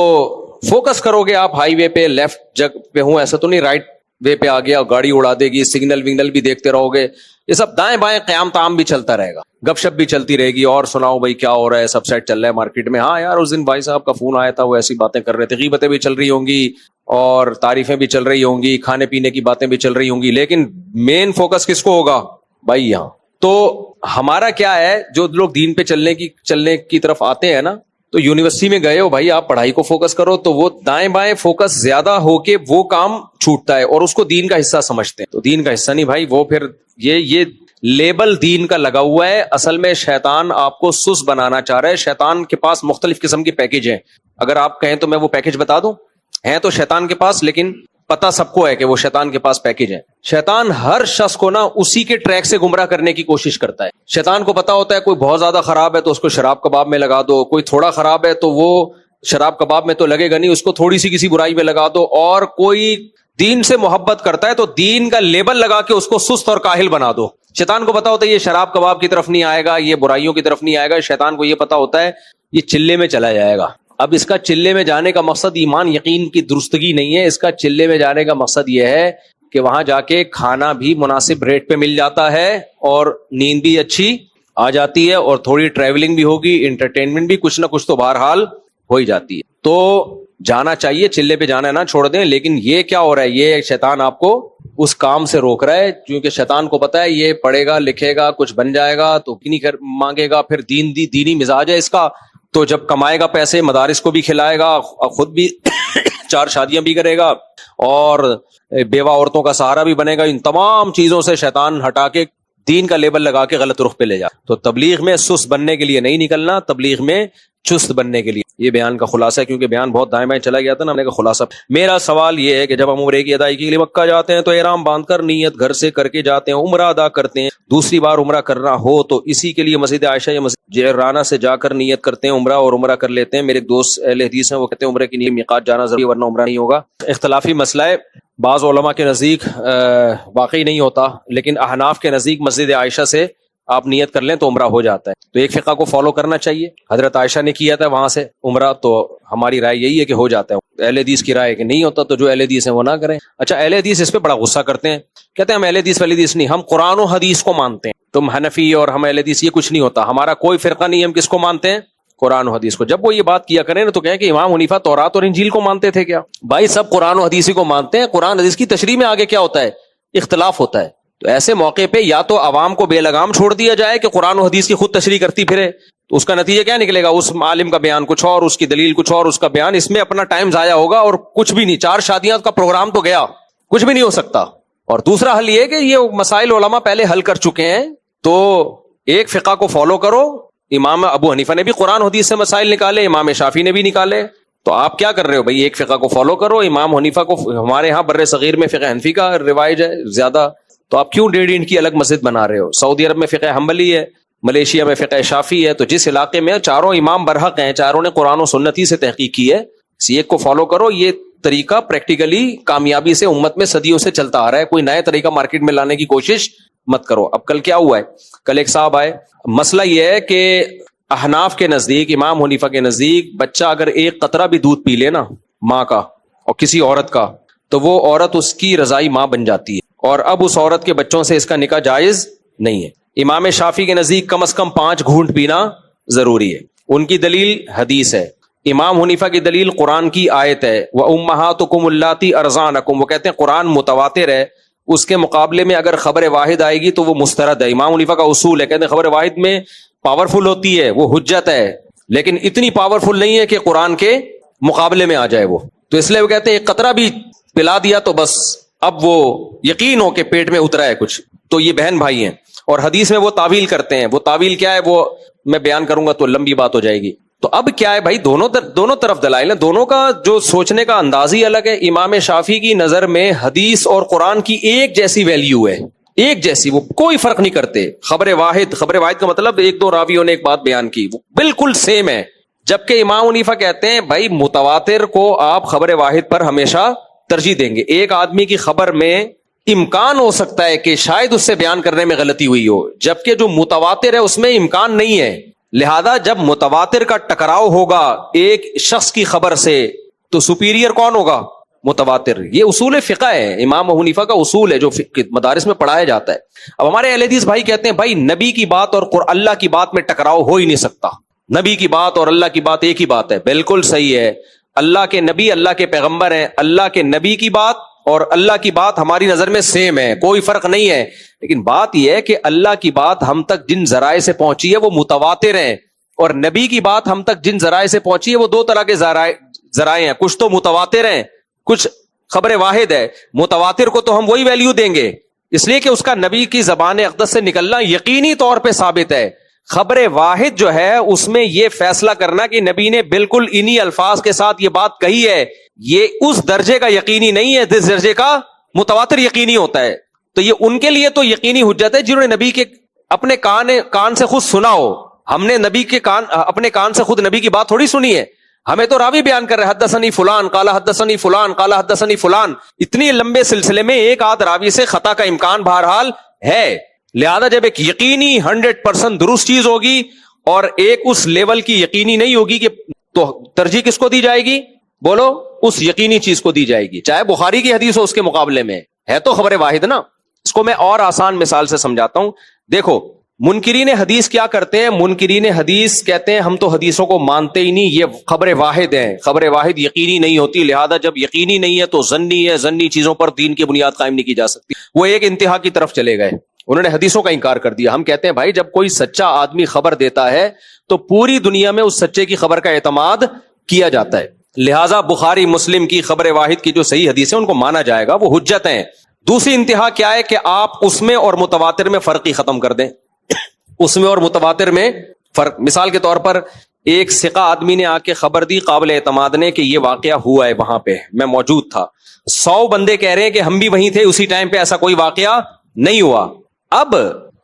فوکس کرو گے آپ ہائی وے پہ, لیفٹ جگ پہ ہوں, ایسا تو نہیں رائٹ وے پہ آ گیا گاڑی اڑا دے گی, سگنل وگنل بھی دیکھتے رہو گے, یہ سب دائیں بائیں قیام تام بھی چلتا رہے گا, گپ شپ بھی چلتی رہے گی, اور سناؤ بھائی کیا ہو رہا ہے, سب سیٹ چل رہا ہے مارکیٹ میں. ہاں یار اس دن بھائی صاحب کا فون آیا تھا, وہ ایسی باتیں کر رہے تھے, غیبتیں بھی چل رہی ہوں گی اور تعریفیں بھی چل رہی ہوں گی, کھانے پینے کی باتیں بھی چل رہی ہوں گی, لیکن مین فوکس کس کو ہوگا بھائی یہاں. تو ہمارا کیا ہے, جو لوگ دین پہ چلنے کی طرف آتے ہیں نا, تو یونیورسٹی میں گئے ہو بھائی, آپ پڑھائی کو فوکس کرو, تو وہ دائیں بائیں فوکس زیادہ ہو کے وہ کام چھوٹتا ہے اور اس کو دین کا حصہ سمجھتے ہیں. تو دین کا حصہ نہیں بھائی, وہ پھر یہ لیبل دین کا لگا ہوا ہے. اصل میں شیطان آپ کو سس بنانا چاہ رہا ہے. شیطان کے پاس مختلف قسم کے پیکج ہیں, اگر آپ کہیں تو میں وہ پیکج بتا دوں, ہیں تو شیطان کے پاس, لیکن پتہ سب کو ہے کہ وہ شیطان کے پاس پیکج ہے. شیطان ہر شخص کو نا اسی کے ٹریک سے گمراہ کرنے کی کوشش کرتا ہے. شیطان کو پتا ہوتا ہے کوئی بہت زیادہ خراب ہے تو اس کو شراب کباب میں لگا دو, کوئی تھوڑا خراب ہے تو وہ شراب کباب میں تو لگے گا نہیں, اس کو تھوڑی سی کسی برائی میں لگا دو, اور کوئی دین سے محبت کرتا ہے تو دین کا لیبل لگا کے اس کو سست اور کاہل بنا دو. شیطان کو پتا ہوتا ہے یہ شراب کباب کی طرف نہیں آئے گا, یہ برائیوں کی طرف نہیں آئے گا. شیطان کو یہ پتا ہوتا ہے یہ چلے میں چلا جائے گا. اب اس کا چلے میں جانے کا مقصد ایمان یقین کی درستگی نہیں ہے, اس کا چلے میں جانے کا مقصد یہ ہے کہ وہاں جا کے کھانا بھی مناسب ریٹ پہ مل جاتا ہے اور نیند بھی اچھی آ جاتی ہے اور تھوڑی ٹریولنگ بھی ہوگی, انٹرٹینمنٹ بھی کچھ نہ کچھ تو بہرحال ہو ہی جاتی ہے. تو جانا چاہیے, چلے پہ جانا ہے نا چھوڑ دیں. لیکن یہ کیا ہو رہا ہے, یہ شیطان آپ کو اس کام سے روک رہا ہے, کیونکہ شیطان کو پتا ہے یہ پڑھے گا لکھے گا کچھ بن جائے گا تو نہیں مانگے گا, پھر دینی مزاج ہے اس کا, تو جب کمائے گا پیسے مدارس کو بھی کھلائے گا, خود بھی 4 شادیاں بھی کرے گا اور بیوہ عورتوں کا سہارا بھی بنے گا. ان تمام چیزوں سے شیطان ہٹا کے دین کا لیبل لگا کے غلط رخ پہ لے جا. تو تبلیغ میں سست بننے کے لیے نہیں نکلنا, تبلیغ میں چست بننے کے لیے. یہ بیان کا خلاصہ ہے, کیونکہ بیان بہت دائیں بائیں چلا گیا تھا نا, ہم نے کا خلاصہ. میرا سوال یہ ہے کہ جب ہم عمرے کی ادائیگی کے لیے مکہ جاتے ہیں تو احرام باندھ کر نیت گھر سے کر کے جاتے ہیں, عمرہ ادا کرتے ہیں. دوسری بار عمرہ کرنا ہو تو اسی کے لیے مسجد عائشہ یا مسجد جعرانہ سے جا کر نیت کرتے ہیں عمرہ, اور عمرہ کر لیتے ہیں. میرے ایک دوست اہل حدیث ہیں, وہ کہتے ہیں عمرے کے لیے میقات جانا ضروری, ورنہ عمرہ نہیں ہوگا. اختلافی مسئلہ ہے, بعض علماء کے نزدیک واقعی نہیں ہوتا, لیکن احناف کے نزدیک مسجد عائشہ سے آپ نیت کر لیں تو عمرہ ہو جاتا ہے. تو ایک فقہ کو فالو کرنا چاہیے, حضرت عائشہ نے کیا تھا وہاں سے عمرہ, تو ہماری رائے یہی ہے کہ ہو جاتا ہے. اہل حدیث کی رائے کہ نہیں ہوتا, تو جو اہل حدیث ہیں وہ نہ کریں. اچھا اہل حدیث اس پہ بڑا غصہ کرتے ہیں, کہتے ہیں ہم اہل حدیث والی حدیث نہیں, ہم قرآن و حدیث کو مانتے ہیں. تم حنفی اور ہم اہل حدیث, یہ کچھ نہیں ہوتا, ہمارا کوئی فرقہ نہیں, ہم کس کو مانتے ہیں, قرآن و حدیث کو. جب وہ یہ بات کیا کریں نا تو کہیں کہ امام حنیفہ تورات اور انجیل کو مانتے تھے کیا؟ بھائی سب قرآن و حدیث کو مانتے ہیں, قرآن حدیث کی تشریح میں آگے کیا ہوتا ہے؟ اختلاف ہوتا ہے. تو ایسے موقع پہ یا تو عوام کو بے لگام چھوڑ دیا جائے کہ قرآن و حدیث کی خود تشریح کرتی پھرے, تو اس کا نتیجہ کیا نکلے گا؟ اس عالم کا بیان کچھ اور, اس کی دلیل کچھ اور, اس کا بیان, اس میں اپنا ٹائم ضائع ہوگا اور کچھ بھی نہیں. 4 شادیاں کا پروگرام تو گیا, کچھ بھی نہیں ہو سکتا. اور دوسرا حل یہ کہ یہ مسائل علماء پہلے حل کر چکے ہیں, تو ایک فقہ کو فالو کرو. امام ابو حنیفہ نے بھی قرآن حدیث سے مسائل نکالے, امام شافعی نے بھی نکالے. تو آپ کیا کر رہے ہو بھائی؟ ایک فقہ کو فالو کرو. امام حنیفہ کو ہمارے ہاں بر صغیر میں فقہ حنفی کا روایج ہے زیادہ, تو آپ کیوں 1.5 انچ کی الگ مسجد بنا رہے ہو؟ سعودی عرب میں فقہ حنبلی ہے, ملیشیا میں فقہ شافعی ہے. تو جس علاقے میں چاروں امام برحق ہیں, چاروں نے قرآن و سنت سے تحقیق کی ہے, اسی ایک کو فالو کرو. یہ طریقہ پریکٹیکلی کامیابی سے امت میں صدیوں سے چلتا آ رہا ہے. کوئی نیا طریقہ مارکیٹ میں لانے کی کوشش مت کرو. اب کل کیا ہوا ہے؟ کل ایک صاحب آئے, مسئلہ یہ ہے کہ احناف کے نزدیک, امام حنیفہ کے نزدیک, بچہ اگر ایک قطرہ بھی دودھ پی لے نا ماں کا اور کسی عورت کا, تو وہ عورت اس کی رضائی ماں بن جاتی ہے, اور اب اس عورت کے بچوں سے اس کا نکاح جائز نہیں ہے. امام شافعی کے نزدیک کم از کم 5 گھونٹ پینا ضروری ہے. ان کی دلیل حدیث ہے. امام حنیفہ کی دلیل قرآن کی آیت ہے, وَأُمَّهَاتُكُمُ اللَّاتِي أَرْضَعْنَكُمْ. وہ کہتے ہیں قرآن متواتر ہے, اس کے مقابلے میں اگر خبر واحد آئے گی تو وہ مسترد ہے. امام حنیفہ کا اصول ہے, کہتے ہیں خبر واحد میں پاورفل ہوتی ہے, وہ حجت ہے, لیکن اتنی پاورفل نہیں ہے کہ قرآن کے مقابلے میں آ جائے وہ. تو اس لیے وہ کہتے ہیں ایک قطرہ بھی پلا دیا تو بس اب وہ یقین ہو کہ پیٹ میں اترا ہے کچھ. تو یہ بہن بھائی ہیں, اور حدیث میں وہ تعویل کرتے ہیں. وہ تعویل کیا ہے وہ میں بیان کروں گا تو لمبی بات ہو جائے گی. تو اب کیا ہے بھائی, دونوں طرف دلائل ہیں, دونوں کا جو سوچنے کا انداز ہی الگ ہے. امام شافعی کی نظر میں حدیث اور قرآن کی ایک جیسی ویلیو ہے, ایک جیسی, وہ کوئی فرق نہیں کرتے. خبر واحد کا مطلب 1-2 راویوں نے ایک بات بیان کی, وہ بالکل سیم ہے. جبکہ امام حنیفہ کہتے ہیں بھائی متواتر کو آپ خبر واحد پر ہمیشہ ترجیح دیں گے. ایک آدمی کی خبر میں امکان ہو سکتا ہے کہ شاید اس سے بیان کرنے میں غلطی ہوئی ہو, جبکہ جو متواتر ہے اس میں امکان نہیں ہے. لہذا جب متواتر کا ٹکراؤ ہوگا ایک شخص کی خبر سے, تو سپیریئر کون ہوگا؟ متواتر. یہ اصول فقہ ہے, امام حنیفہ کا اصول ہے جو مدارس میں پڑھایا جاتا ہے. اب ہمارے اہل حدیث بھائی کہتے ہیں بھائی نبی کی بات اور اللہ کی بات میں ٹکراؤ ہو ہی نہیں سکتا. نبی کی بات اور اللہ کی بات ایک ہی بات ہے. بالکل صحیح ہے, اللہ کے نبی اللہ کے پیغمبر ہیں, اللہ کے نبی کی بات اور اللہ کی بات ہماری نظر میں سیم ہے, کوئی فرق نہیں ہے. لیکن بات یہ ہے کہ اللہ کی بات ہم تک جن ذرائع سے پہنچی ہے وہ متواتر ہیں, اور نبی کی بات ہم تک جن ذرائع سے پہنچی ہے وہ 2 طرح کے ذرائع ہیں. کچھ تو متواتر ہیں, کچھ خبر واحد ہے. متواتر کو تو ہم وہی ویلیو دیں گے اس لیے کہ اس کا نبی کی زبان اقدس سے نکلنا یقینی طور پہ ثابت ہے. خبر واحد جو ہے اس میں یہ فیصلہ کرنا کہ نبی نے بالکل انہی الفاظ کے ساتھ یہ بات کہی ہے, یہ اس درجے کا یقینی نہیں ہے جس درجے کا متواتر یقینی ہوتا ہے. تو یہ ان کے لیے تو یقینی حجت ہے جنہوں نے نبی کے اپنے کان سے خود سنا ہو. ہم نے نبی کے اپنے کان سے خود نبی کی بات تھوڑی سنی ہے, ہمیں تو راوی بیان کر رہے حدثنی فلان قال حدثنی فلان قال حدثنی فلان. اتنی لمبے سلسلے میں ایک آدھ راوی سے خطا کا امکان بہرحال ہے. لہذا جب ایک یقینی 100% درست چیز ہوگی اور ایک اس لیول کی یقینی نہیں ہوگی کہ, تو ترجیح کس کو دی جائے گی؟ بولو, اس یقینی چیز کو دی جائے گی, چاہے بخاری کی حدیث ہو اس کے مقابلے میں. ہے تو خبر واحد نا. اس کو میں اور آسان مثال سے سمجھاتا ہوں. دیکھو منکرین حدیث کیا کرتے ہیں, منکرین حدیث کہتے ہیں ہم تو حدیثوں کو مانتے ہی نہیں, یہ خبر واحد ہیں, خبر واحد یقینی نہیں ہوتی, لہذا جب یقینی نہیں ہے تو ظنی ہے, ظنی چیزوں پر دین کی بنیاد قائم نہیں کی جا سکتی. وہ ایک انتہا کی طرف چلے گئے, انہوں نے حدیثوں کا انکار کر دیا. ہم کہتے ہیں بھائی جب کوئی سچا آدمی خبر دیتا ہے تو پوری دنیا میں اس سچے کی خبر کا اعتماد کیا جاتا ہے, لہذا بخاری مسلم کی خبر واحد کی جو صحیح حدیث ہے ان کو مانا جائے گا, وہ حجت ہیں. دوسری انتہا کیا ہے کہ آپ اس میں اور متواتر میں فرق ہی ختم کر دیں. اس میں اور متواتر میں فرق, مثال کے طور پر ایک ثقہ آدمی نے آ کے خبر دی قابل اعتماد نے کہ یہ واقعہ ہوا ہے, وہاں پہ میں موجود تھا. 100 بندے کہہ رہے ہیں کہ ہم بھی وہیں تھے اسی ٹائم پہ, ایسا کوئی واقعہ نہیں ہوا. اب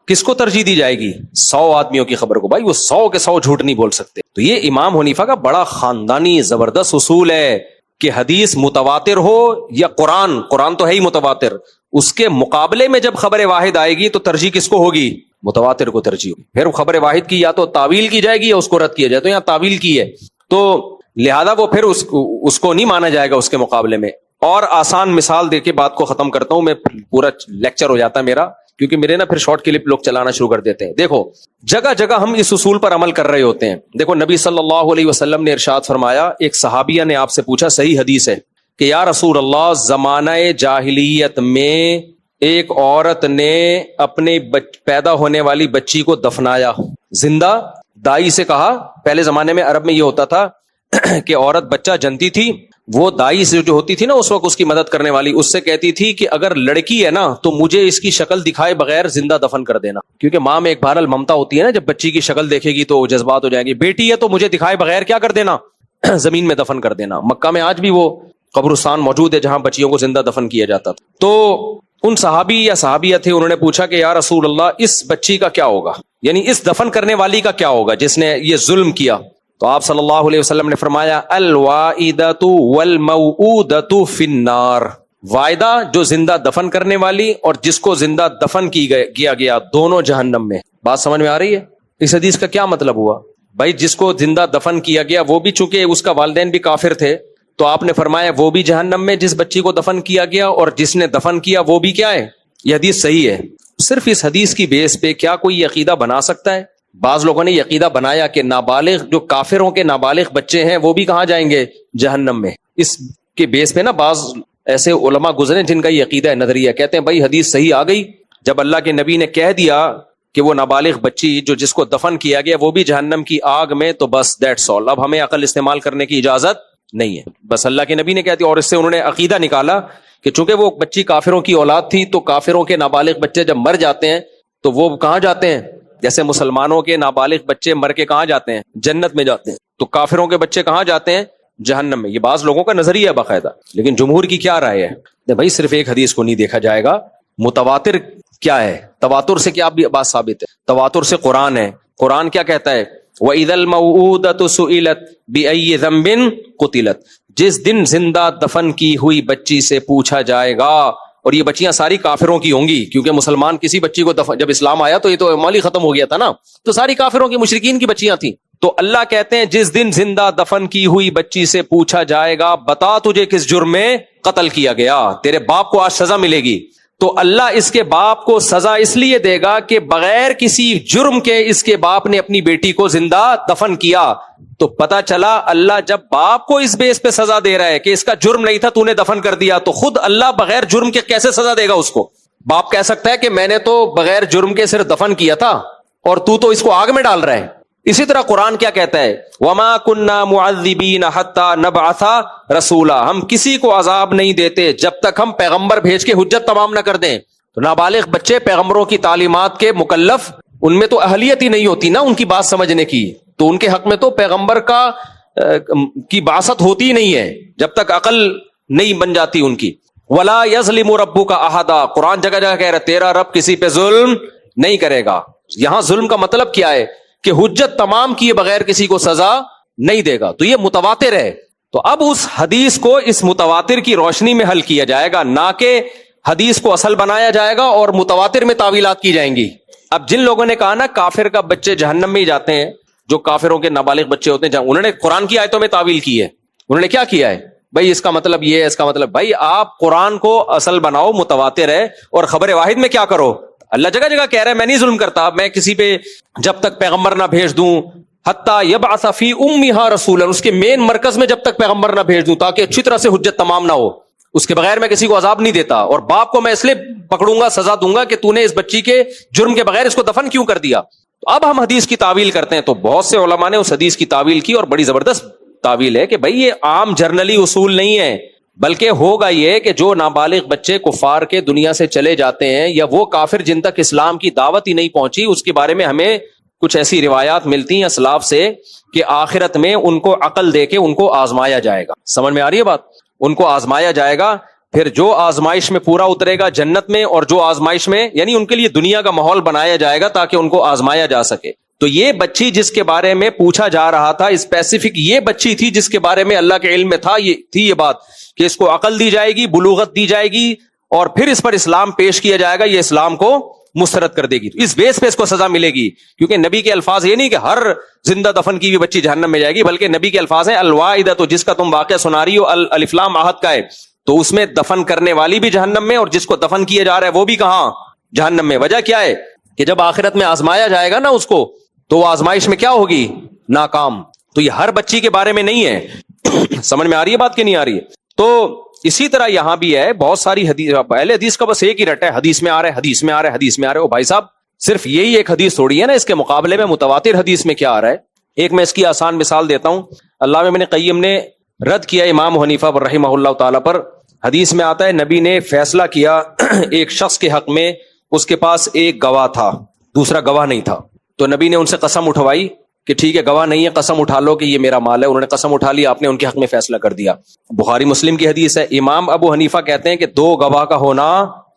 کس کو ترجیح دی جائے گی؟ 100 آدمیوں کی خبر کو. بھائی وہ 100 کے 100 جھوٹ نہیں بول سکتے. تو یہ امام حنیفہ کا بڑا خاندانی زبردست اصول ہے کہ حدیث متواتر ہو یا قرآن تو ہے ہی متواتر, اس کے مقابلے میں جب خبر واحد آئے گی تو ترجیح کس کو ہوگی؟ متواتر کو ترجیح ہوگی. پھر خبر واحد کی یا تو تعویل کی جائے گی یا اس کو رد کیا جائے, تو یہاں تعویل کی ہے تو لہذا وہ پھر اس کو نہیں مانا جائے گا اس کے مقابلے میں. اور آسان مثال دے کے بات کو ختم کرتا ہوں, میں پورا لیکچر ہو جاتا ہے میرا کیونکہ میرے نا پھر شارٹ کلپ لوگ چلانا شروع کر دیتے ہیں. دیکھو جگہ جگہ ہم اس اصول پر عمل کر رہے ہوتے ہیں. دیکھو نبی صلی اللہ علیہ وسلم نے ارشاد فرمایا, ایک صحابیہ نے آپ سے پوچھا, صحیح حدیث ہے, کہ یا رسول اللہ زمانہ جاہلیت میں ایک عورت نے اپنے پیدا ہونے والی بچی کو دفنایا, زندہ دائی سے کہا. پہلے زمانے میں عرب میں یہ ہوتا تھا کہ عورت بچہ جنتی تھی, وہ دائی سے جو ہوتی تھی نا اس وقت اس کی مدد کرنے والی, اس سے کہتی تھی کہ اگر لڑکی ہے نا تو مجھے اس کی شکل دکھائے بغیر زندہ دفن کر دینا, کیونکہ ماں میں ایک بہرحال ممتا ہوتی ہے نا, جب بچی کی شکل دیکھے گی تو جذبات ہو جائیں گی. بیٹی ہے تو مجھے دکھائے بغیر کیا کر دینا, زمین میں دفن کر دینا. مکہ میں آج بھی وہ قبرستان موجود ہے جہاں بچیوں کو زندہ دفن کیا جاتا تھا. تو ان صحابی یا صحابیہ تھے, انہوں نے پوچھا کہ یا رسول اللہ اس بچی کا کیا ہوگا, یعنی اس دفن کرنے والی کا کیا ہوگا جس نے یہ ظلم کیا. تو آپ صلی اللہ علیہ وسلم نے فرمایا الوائدۃ والموعودۃ فی النار, وائدہ جو زندہ دفن کرنے والی اور جس کو زندہ دفن کیا گیا دونوں جہنم میں. بات سمجھ میں آ رہی ہے؟ اس حدیث کا کیا مطلب ہوا بھائی؟ جس کو زندہ دفن کیا گیا وہ بھی چونکہ اس کا والدین بھی کافر تھے تو آپ نے فرمایا وہ بھی جہنم میں جس بچی کو دفن کیا گیا, اور جس نے دفن کیا وہ بھی کیا ہے. یہ حدیث صحیح ہے. صرف اس حدیث کی بیس پہ کیا کوئی عقیدہ بنا سکتا ہے؟ بعض لوگوں نے عقیدہ بنایا کہ نابالغ جو کافروں کے نابالغ بچے ہیں وہ بھی کہاں جائیں گے, جہنم میں. اس کے بیس پہ نا بعض ایسے علماء گزرے جن کا یہ عقیدہ ہے, نظریہ, کہتے ہیں بھائی حدیث صحیح آ گئی, جب اللہ کے نبی نے کہہ دیا کہ وہ نابالغ بچی جو جس کو دفن کیا گیا وہ بھی جہنم کی آگ میں, تو بس دیٹس آل, اب ہمیں عقل استعمال کرنے کی اجازت نہیں ہے. بس اللہ کے نبی نے کہہ دیا, اور اس سے انہوں نے عقیدہ نکالا کہ چونکہ وہ بچی کافروں کی اولاد تھی تو کافروں کے نابالغ بچے جب مر جاتے ہیں تو وہ کہاں جاتے ہیں, جیسے مسلمانوں کے نابالغ بچے مر کے کہاں جاتے ہیں, جنت میں جاتے ہیں, تو کافروں کے بچے کہاں جاتے ہیں, جہنم میں. یہ بعض لوگوں کا نظریہ ہے باقاعدہ, لیکن جمہور کی کیا رائے ہے؟ بھائی صرف ایک حدیث کو نہیں دیکھا جائے گا, متواتر کیا ہے, تواتر سے کیا بات ثابت ہے؟ تواتر سے قرآن ہے. قرآن کیا کہتا ہے, وَإِذَا الْمَوْعُودَةُ سُئِلَتْ بِأَيِّ ذَنبٍ قُتِلَتْ, جس دن زندہ دفن کی ہوئی بچی سے پوچھا جائے گا, اور یہ بچیاں ساری کافروں کی ہوں گی, کیونکہ مسلمان کسی بچی کو جب اسلام آیا تو یہ تو مالی ختم ہو گیا تھا نا, تو ساری کافروں کی مشرکین کی بچیاں تھیں. تو اللہ کہتے ہیں جس دن زندہ دفن کی ہوئی بچی سے پوچھا جائے گا بتا تجھے کس جرم میں قتل کیا گیا, تیرے باپ کو آج سزا ملے گی. تو اللہ اس کے باپ کو سزا اس لیے دے گا کہ بغیر کسی جرم کے اس کے باپ نے اپنی بیٹی کو زندہ دفن کیا. تو پتا چلا اللہ جب باپ کو اس بیس پہ سزا دے رہا ہے کہ اس کا جرم نہیں تھا تو نے دفن کر دیا, تو خود اللہ بغیر جرم کے کیسے سزا دے گا اس کو؟ باپ کہہ سکتا ہے کہ میں نے تو بغیر جرم کے صرف دفن کیا تھا اور تو اس کو آگ میں ڈال رہا ہے. اسی طرح قرآن کیا کہتا ہے, وَمَا كُنَّا مُعَذِّبِينَ حَتَّى نَبْعَثَ رَسُولًا, ہم کسی کو عذاب نہیں دیتے جب تک ہم پیغمبر بھیج کے حجت تمام نہ کر دیں. تو نابالغ بچے پیغمبروں کی تعلیمات کے مکلف, ان میں تو اہلیت ہی نہیں ہوتی نا ان کی بات سمجھنے کی, تو ان کے حق میں تو پیغمبر کی بعثت ہوتی ہی نہیں ہے جب تک عقل نہیں بن جاتی ان کی. وَلَا يَظْلِمُ رَبُّكَ أَحَدًا, قرآن جگہ جگہ کہہ رہا ہے تیرا رب کسی پہ ظلم نہیں کرے گا. یہاں ظلم کا مطلب کیا ہے کہ حجت تمام کیے بغیر کسی کو سزا نہیں دے گا. تو یہ متواتر ہے. تو اب اس حدیث کو اس متواتر کی روشنی میں حل کیا جائے گا, نہ کہ حدیث کو اصل بنایا جائے گا اور متواتر میں تعویلات کی جائیں گی. اب جن لوگوں نے کہا نا کافر کا بچے جہنم میں ہی جاتے ہیں, جو کافروں کے نابالغ بچے ہوتے ہیں, انہوں نے قرآن کی آیتوں میں تعویل کی ہے. انہوں نے کیا کیا ہے بھائی, اس کا مطلب یہ ہے, اس کا مطلب, بھائی آپ قرآن کو اصل بناؤ, متواتر ہے, اور خبر واحد میں کیا کرو. اللہ جگہ جگہ کہہ رہا ہے میں نہیں ظلم کرتا, میں کسی پہ جب تک پیغمبر نہ بھیج دوں, حتیٰ یبعث فی امہا رسولا, اس کے مین مرکز میں جب تک پیغمبر نہ بھیج دوں تاکہ اچھی طرح سے حجت تمام نہ ہو, اس کے بغیر میں کسی کو عذاب نہیں دیتا. اور باپ کو میں اس لیے پکڑوں گا, سزا دوں گا کہ تو نے اس بچی کے جرم کے بغیر اس کو دفن کیوں کر دیا. تو اب ہم حدیث کی تعویل کرتے ہیں, تو بہت سے علماء نے اس حدیث کی تعویل کی, اور بڑی زبردست تعویل ہے کہ بھائی یہ عام جرنلی اصول نہیں ہے, بلکہ ہوگا یہ کہ جو نابالغ بچے کفار کے دنیا سے چلے جاتے ہیں, یا وہ کافر جن تک اسلام کی دعوت ہی نہیں پہنچی, اس کے بارے میں ہمیں کچھ ایسی روایات ملتی ہیں اسلاف سے کہ آخرت میں ان کو عقل دے کے ان کو آزمایا جائے گا. سمجھ میں آ رہی ہے بات؟ ان کو آزمایا جائے گا, پھر جو آزمائش میں پورا اترے گا جنت میں, اور جو آزمائش میں, یعنی ان کے لیے دنیا کا ماحول بنایا جائے گا تاکہ ان کو آزمایا جا سکے. تو یہ بچی جس کے بارے میں پوچھا جا رہا تھا, اسپیسیفک یہ بچی تھی جس کے بارے میں اللہ کے علم میں تھا, یہ تھی یہ بات کہ اس کو عقل دی جائے گی, بلوغت دی جائے گی, اور پھر اس پر اسلام پیش کیا جائے گا, یہ اسلام کو مسترد کر دے گی. اس بیس پہ اس کو سزا ملے گی, کیونکہ نبی کے الفاظ یہ نہیں کہ ہر زندہ دفن کی ہوئی بچی جہنم میں جائے گی, بلکہ نبی کے الفاظ ہیں الوائدہ, تو جس کا تم واقعہ سنا رہی ہو الف لام عہد کا ہے, تو اس میں دفن کرنے والی بھی جہنم میں, اور جس کو دفن کیا جا رہا ہے وہ بھی کہاں, جہنم میں. وجہ کیا ہے کہ جب آخرت میں آزمایا جائے گا نا اس کو, تو وہ آزمائش میں کیا ہوگی؟ ناکام. تو یہ ہر بچی کے بارے میں نہیں ہے. سمجھ میں آ رہی ہے بات کہ نہیں آ رہی ہے؟ تو اسی طرح یہاں بھی ہے, بہت ساری حدیث, اہل حدیث کا بس ایک ہی رٹ ہے, حدیث میں آ رہا ہے, حدیث میں آ رہا ہے, حدیث میں آ رہا ہے. او بھائی صاحب, صرف یہی ایک حدیث تھوڑی ہے نا, اس کے مقابلے میں متواتر حدیث میں کیا آ رہا ہے. ایک میں اس کی آسان مثال دیتا ہوں. علامہ ابن قیم نے رد کیا امام حنیفہ رحمہ اللہ تعالیٰ پر. حدیث میں آتا ہے نبی نے فیصلہ کیا ایک شخص کے حق میں, اس کے پاس ایک گواہ تھا, دوسرا گواہ نہیں تھا. تو نبی نے ان سے قسم اٹھوائی کہ ٹھیک ہے گواہ نہیں ہے, قسم اٹھا لو کہ یہ میرا مال ہے. انہوں نے قسم اٹھا لی, آپ نے ان کے حق میں فیصلہ کر دیا. بخاری مسلم کی حدیث ہے. امام ابو حنیفہ کہتے ہیں کہ 2 گواہ کا ہونا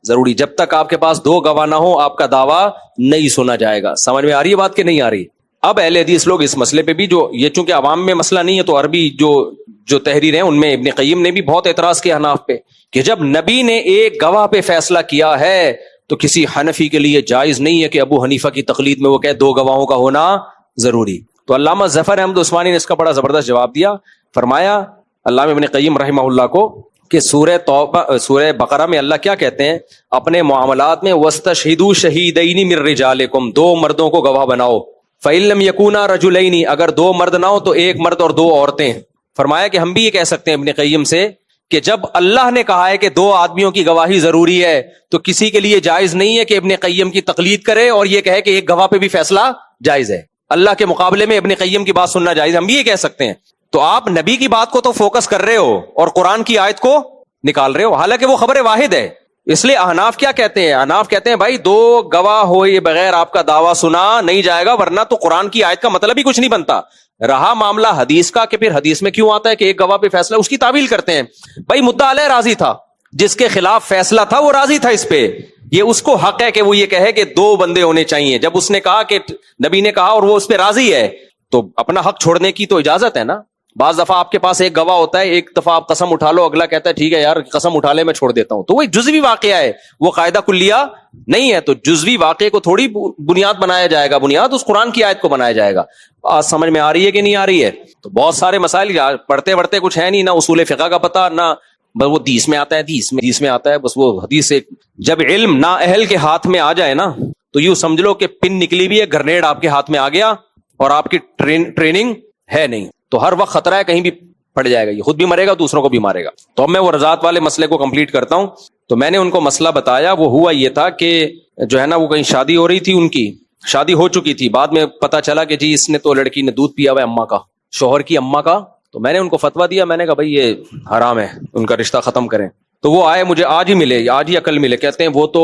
ضروری, جب تک آپ کے پاس 2 گواہ نہ ہو آپ کا دعویٰ نہیں سنا جائے گا. سمجھ میں آ رہی ہے بات کہ نہیں آ رہی؟ اب اہل حدیث لوگ اس مسئلے پہ بھی, جو یہ چونکہ عوام میں مسئلہ نہیں ہے تو عربی جو تحریر ہیں ان میں ابن قیم نے بھی بہت اعتراض کیا حناف پہ, کہ جب نبی نے ایک گواہ پہ فیصلہ کیا ہے تو کسی حنفی کے لیے جائز نہیں ہے کہ ابو حنیفہ کی تقلید میں وہ کہے 2 گواہوں کا ہونا ضروری. تو علامہ ظفر احمد عثمانی نے اس کا بڑا زبردست جواب دیا. فرمایا علامہ ابن قیم رحمہ اللہ کو کہ سورہ بقرہ میں اللہ کیا کہتے ہیں اپنے معاملات میں, وَاسْتَشْهِدُوا شَهِيدَيْنِ مِن رِجَالِكُمْ, 2 مردوں کو گواہ بناؤ. فَإِن لَمْ يَكُونَا رَجُلَيْنِ, اگر 2 مرد نہ ہو تو 1 مرد اور 2 عورتیں. فرمایا کہ ہم بھی یہ کہہ سکتے ہیں ابن قیم سے کہ جب اللہ نے کہا ہے کہ 2 آدمیوں کی گواہی ضروری ہے تو کسی کے لیے جائز نہیں ہے کہ ابن قیم کی تقلید کرے اور یہ کہے کہ ایک گواہ پہ بھی فیصلہ جائز ہے. اللہ کے مقابلے میں ابن قیم کی بات سننا جائز, ہم بھی یہ کہہ سکتے ہیں. تو آپ نبی کی بات کو تو فوکس کر رہے ہو اور قرآن کی آیت کو نکال رہے ہو, حالانکہ وہ خبر واحد ہے. اس لیے احناف کیا کہتے ہیں, احناف کہتے ہیں بھائی 2 گواہ ہوئے بغیر آپ کا دعویٰ سنا نہیں جائے گا, ورنہ تو قرآن کی آیت کا مطلب ہی کچھ نہیں بنتا. رہا معاملہ حدیث کا کہ پھر حدیث میں کیوں آتا ہے کہ ایک گواہ پہ فیصلہ, اس کی تعویل کرتے ہیں. بھائی مدعا علیہ راضی تھا, جس کے خلاف فیصلہ تھا وہ راضی تھا اس پہ, یہ اس کو حق ہے کہ وہ یہ کہے کہ 2 بندے ہونے چاہیے. جب اس نے کہا کہ نبی نے کہا اور وہ اس پہ راضی ہے تو اپنا حق چھوڑنے کی تو اجازت ہے نا. بعض دفعہ آپ کے پاس ایک گواہ ہوتا ہے, ایک دفعہ آپ قسم اٹھا لو, اگلا کہتا ہے ٹھیک ہے یار قسم اٹھا لے میں چھوڑ دیتا ہوں, تو وہ ایک جزوی واقعہ ہے, وہ قاعدہ کلیہ نہیں ہے. تو جزوی واقعے کو تھوڑی بنیاد بنایا جائے گا, بنیاد اس قرآن کی آیت کو بنایا جائے گا. آج سمجھ میں آ رہی ہے کہ نہیں آ رہی ہے؟ تو بہت سارے مسائل پڑھتے پڑھتے کچھ ہے نہیں, نہ اصول فقہ کا پتہ, نہ بس وہ حدیث میں آتا ہے, حدیث میں آتا ہے, بس وہ حدیث سے جب علم نا اہل کے ہاتھ میں آ جائے نا تو یوں سمجھ لو کہ پن نکلی بھی ہے, گرنیڈ آپ کے ہاتھ میں آ گیا اور آپ کی ٹریننگ ہے نہیں, تو ہر وقت خطرہ ہے کہیں بھی پڑ جائے گا, یہ خود بھی مرے گا دوسروں کو بھی مارے گا. تو اب میں وہ رضاعت والے مسئلے کو کمپلیٹ کرتا ہوں. تو میں نے ان کو مسئلہ بتایا, وہ ہوا یہ تھا کہ جو ہے نا وہ کہیں شادی ہو رہی تھی, ان کی شادی ہو چکی تھی, بعد میں پتا چلا کہ جی اس نے تو لڑکی نے دودھ پیا ہوا ہے اماں کا, شوہر کی اماں کا. تو میں نے ان کو فتویٰ دیا, میں نے کہا بھائی یہ حرام ہے, ان کا رشتہ ختم کریں. تو وہ آئے, مجھے آج ہی ملے, آج یا کل ملے, کہتے ہیں وہ تو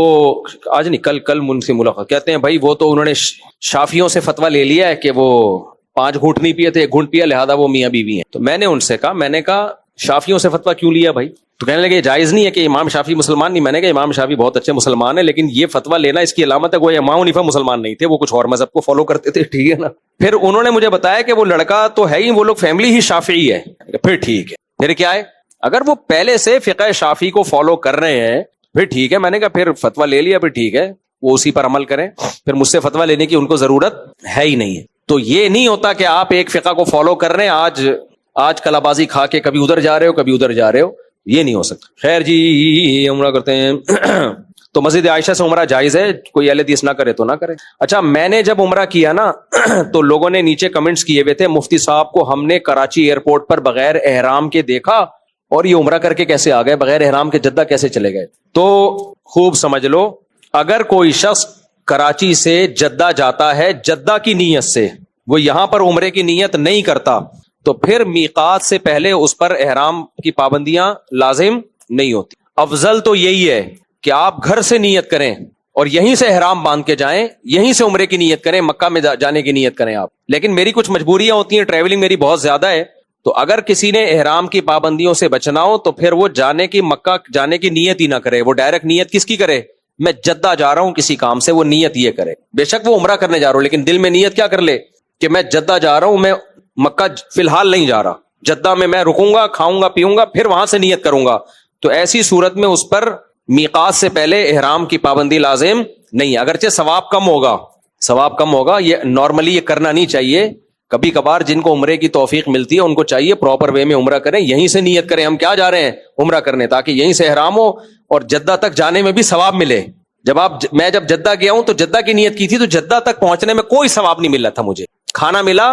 آج نہیں کل ان سے ملاقات, کہتے ہیں بھائی وہ تو انہوں نے شافیوں سے فتویٰ لے لیا ہے کہ وہ 5 گھونٹ نہیں پیے تھے, 1 گھونٹ پیا, لہذا وہ میاں بیوی ہیں. تو میں نے ان سے کہا, میں نے کہا شافیوں سے فتویٰ کیوں لیا بھائی؟ تو کہنے لگے جائز نہیں ہے کہ امام شافی مسلمان نہیں. میں نے کہا امام شافی بہت اچھے مسلمان ہیں, لیکن یہ فتویٰ لینا اس کی علامت ہے وہ امام حنیفہ مسلمان نہیں تھے, وہ کچھ اور مذہب کو فالو کرتے تھے, ٹھیک ہے نا. پھر انہوں نے مجھے بتایا کہ وہ لڑکا تو ہے ہی, وہ لوگ فیملی ہی شافعی ہے. پھر ٹھیک ہے, پھر کیا ہے, اگر وہ پہلے سے فقہ شافعی کو فالو کر رہے ہیں پھر ٹھیک ہے. میں نے کہا پھر فتویٰ لے لیا, پھر ٹھیک ہے, وہ اسی پر عمل کریں, پھر مجھ سے فتویٰ لینے کی ان کو ضرورت ہے ہی نہیں ہے. تو یہ نہیں ہوتا کہ آپ ایک فقہ کو فالو کر رہے ہیں, آج کلا بازی کھا کے کبھی ادھر جا رہے ہو کبھی ادھر جا رہے ہو, یہ نہیں ہو سکتا. خیر جی, عمرہ کرتے ہیں تو مسجد عائشہ سے عمرہ جائز ہے, کوئی اہل حدیث نہ کرے تو نہ کرے. اچھا, میں نے جب عمرہ کیا نا تو لوگوں نے نیچے کمنٹس کیے ہوئے تھے, مفتی صاحب کو ہم نے کراچی ایئرپورٹ پر بغیر احرام کے دیکھا اور یہ عمرہ کر کے کیسے آ گئے, بغیر احرام کے جدہ کیسے چلے گئے. تو خوب سمجھ لو, اگر کوئی شخص کراچی سے جدہ جاتا ہے جدہ کی نیت سے, وہ یہاں پر عمرے کی نیت نہیں کرتا, تو پھر میقات سے پہلے اس پر احرام کی پابندیاں لازم نہیں ہوتی. افضل تو یہی ہے کہ آپ گھر سے نیت کریں اور یہیں سے احرام باندھ کے جائیں, یہیں سے عمرے کی نیت کریں, مکہ میں جانے کی نیت کریں آپ. لیکن میری کچھ مجبوریاں ہوتی ہیں, ٹریولنگ میری بہت زیادہ ہے, تو اگر کسی نے احرام کی پابندیوں سے بچنا ہو تو پھر وہ مکہ جانے کی نیت ہی نہ کرے. وہ ڈائریکٹ نیت کس کی کرے, میں جدہ جا رہا ہوں کسی کام سے, وہ نیت یہ کرے. بے شک وہ عمرہ کرنے جا رہا ہوں لیکن دل میں نیت کیا کر لے کہ میں جدہ جا رہا ہوں, میں مکہ فی الحال نہیں جا رہا, جدہ میں رکوں گا, کھاؤں گا, پیوں گا, پھر وہاں سے نیت کروں گا. تو ایسی صورت میں اس پر میقات سے پہلے احرام کی پابندی لازم نہیں ہے, اگرچہ ثواب کم ہوگا. یہ نارملی یہ کرنا نہیں چاہیے. کبھی کبھار جن کو عمرے کی توفیق ملتی ہے ان کو چاہیے پراپر وے میں عمرہ کریں, یہیں سے نیت کریں ہم کیا جا رہے ہیں عمرہ کرنے, تاکہ یہیں سے احرام ہو اور جدہ تک جانے میں بھی ثواب ملے. میں جب جدہ گیا ہوں تو جدہ کی نیت کی تھی، تو جدہ تک پہنچنے میں کوئی ثواب نہیں مل رہا تھا مجھے. کھانا ملا،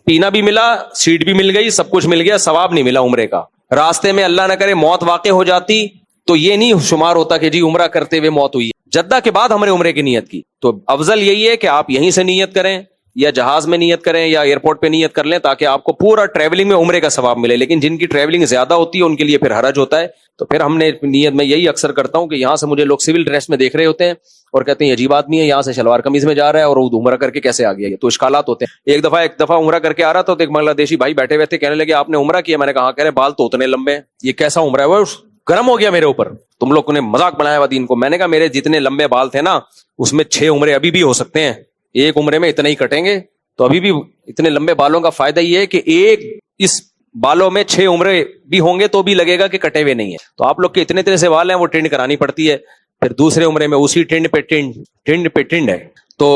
پینا بھی ملا، سیٹ بھی مل گئی، سب کچھ مل گیا، ثواب نہیں ملا عمرے کا. راستے میں اللہ نہ کرے موت واقع ہو جاتی تو یہ نہیں شمار ہوتا کہ جی عمرہ کرتے ہوئے موت ہوئی. جدہ کے بعد ہم نے عمرے کی نیت کی. تو افضل یہی ہے کہ آپ یہیں سے نیت کریں یا جہاز میں نیت کریں یا ایئرپورٹ پہ نیت کر لیں، تاکہ آپ کو پورا ٹریولنگ میں عمرے کا ثواب ملے. لیکن جن کی ٹریولنگ زیادہ ہوتی ہے ان کے لیے پھر حرج ہوتا ہے. تو پھر ہم نے نیت میں یہی اکثر کرتا ہوں کہ یہاں سے مجھے لوگ سول ڈریس میں دیکھ رہے ہوتے ہیں اور کہتے ہیں یہ عجیب آدمی ہے، یہاں سے شلوار قمیض میں جا رہا ہے اور عمرہ کر کے کیسے آ گیا. تو اشکالات ہوتے ہیں. ایک دفعہ عمرہ کر کے آ رہا تھا تو ایک بنگلہ دیشی بھائی بیٹھے ہوئے تھے، کہنے لگے آپ نے عمرہ کیا؟ میں نے کہا کہہ رہے بال تو اتنے لمبے ہیں، یہ کیسا عمرہ ہے؟ وہ گرم ہو گیا میرے اوپر، تم لوگوں نے مذاق بنایا ہوا دین کو. میں نے کہا میرے جتنے لمبے بال تھے نا اس میں 6 عمرے ابھی بھی ہو سکتے ہیں، ایک عمرے میں اتنے ہی کٹیں گے. تو ابھی بھی اتنے لمبے بالوں کا فائدہ یہ ہے کہ ایک اس بالوں میں 6 عمرے بھی ہوں گے تو بھی لگے گا کہ کٹے ہوئے نہیں ہیں. تو آپ لوگ کے اتنے سے بال ہیں وہ ٹینڈ کرانی پڑتی ہے. پھر دوسرے عمرے میں اسی ٹینڈ پہ ٹینڈ ہے. تو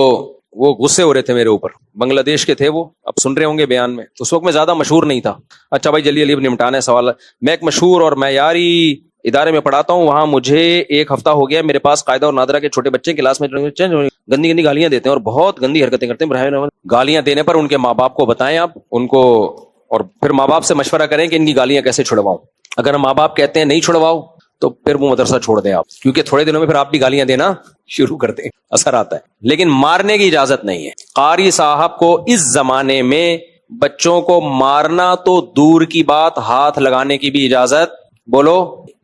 وہ غصے ہو رہے تھے میرے اوپر، بنگلہ دیش کے تھے وہ، اب سن رہے ہوں گے بیان میں. تو اس وقت میں زیادہ مشہور نہیں تھا. اچھا بھائی جلدی جلدی نمٹانا ہے سوال. میں ایک مشہور اور معیاری ادارے میں پڑھاتا ہوں، وہاں مجھے ایک ہفتہ ہو گیا. میرے پاس قاعدہ اور نادرہ کے چھوٹے بچے کلاس میں گندی گالیاں دیتے ہیں اور بہت گندی حرکتیں کرتے ہیں. گالیاں دینے پر ان کے ماں باپ کو بتائیں آپ ان کو، اور پھر ماں باپ سے مشورہ کریں کہ ان کی گالیاں کیسے چھڑواؤں. اگر ماں باپ کہتے ہیں نہیں چھڑواؤ تو پھر وہ مدرسہ چھوڑ دیں آپ، کیونکہ تھوڑے دنوں میں پھر آپ بھی گالیاں دینا شروع کر دیں، اثر آتا ہے. لیکن مارنے کی اجازت نہیں ہے. قاری صاحب کو اس زمانے میں بچوں کو مارنا تو دور کی بات، ہاتھ لگانے کی بھی اجازت بولو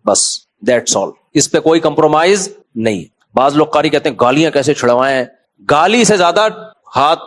بس، دیٹس آل. اس پہ کوئی کمپرومائز نہیں. بعض لوگ قاری کہتے ہیں گالیاں کیسے چھڑوائیں، گالی سے زیادہ ہاتھ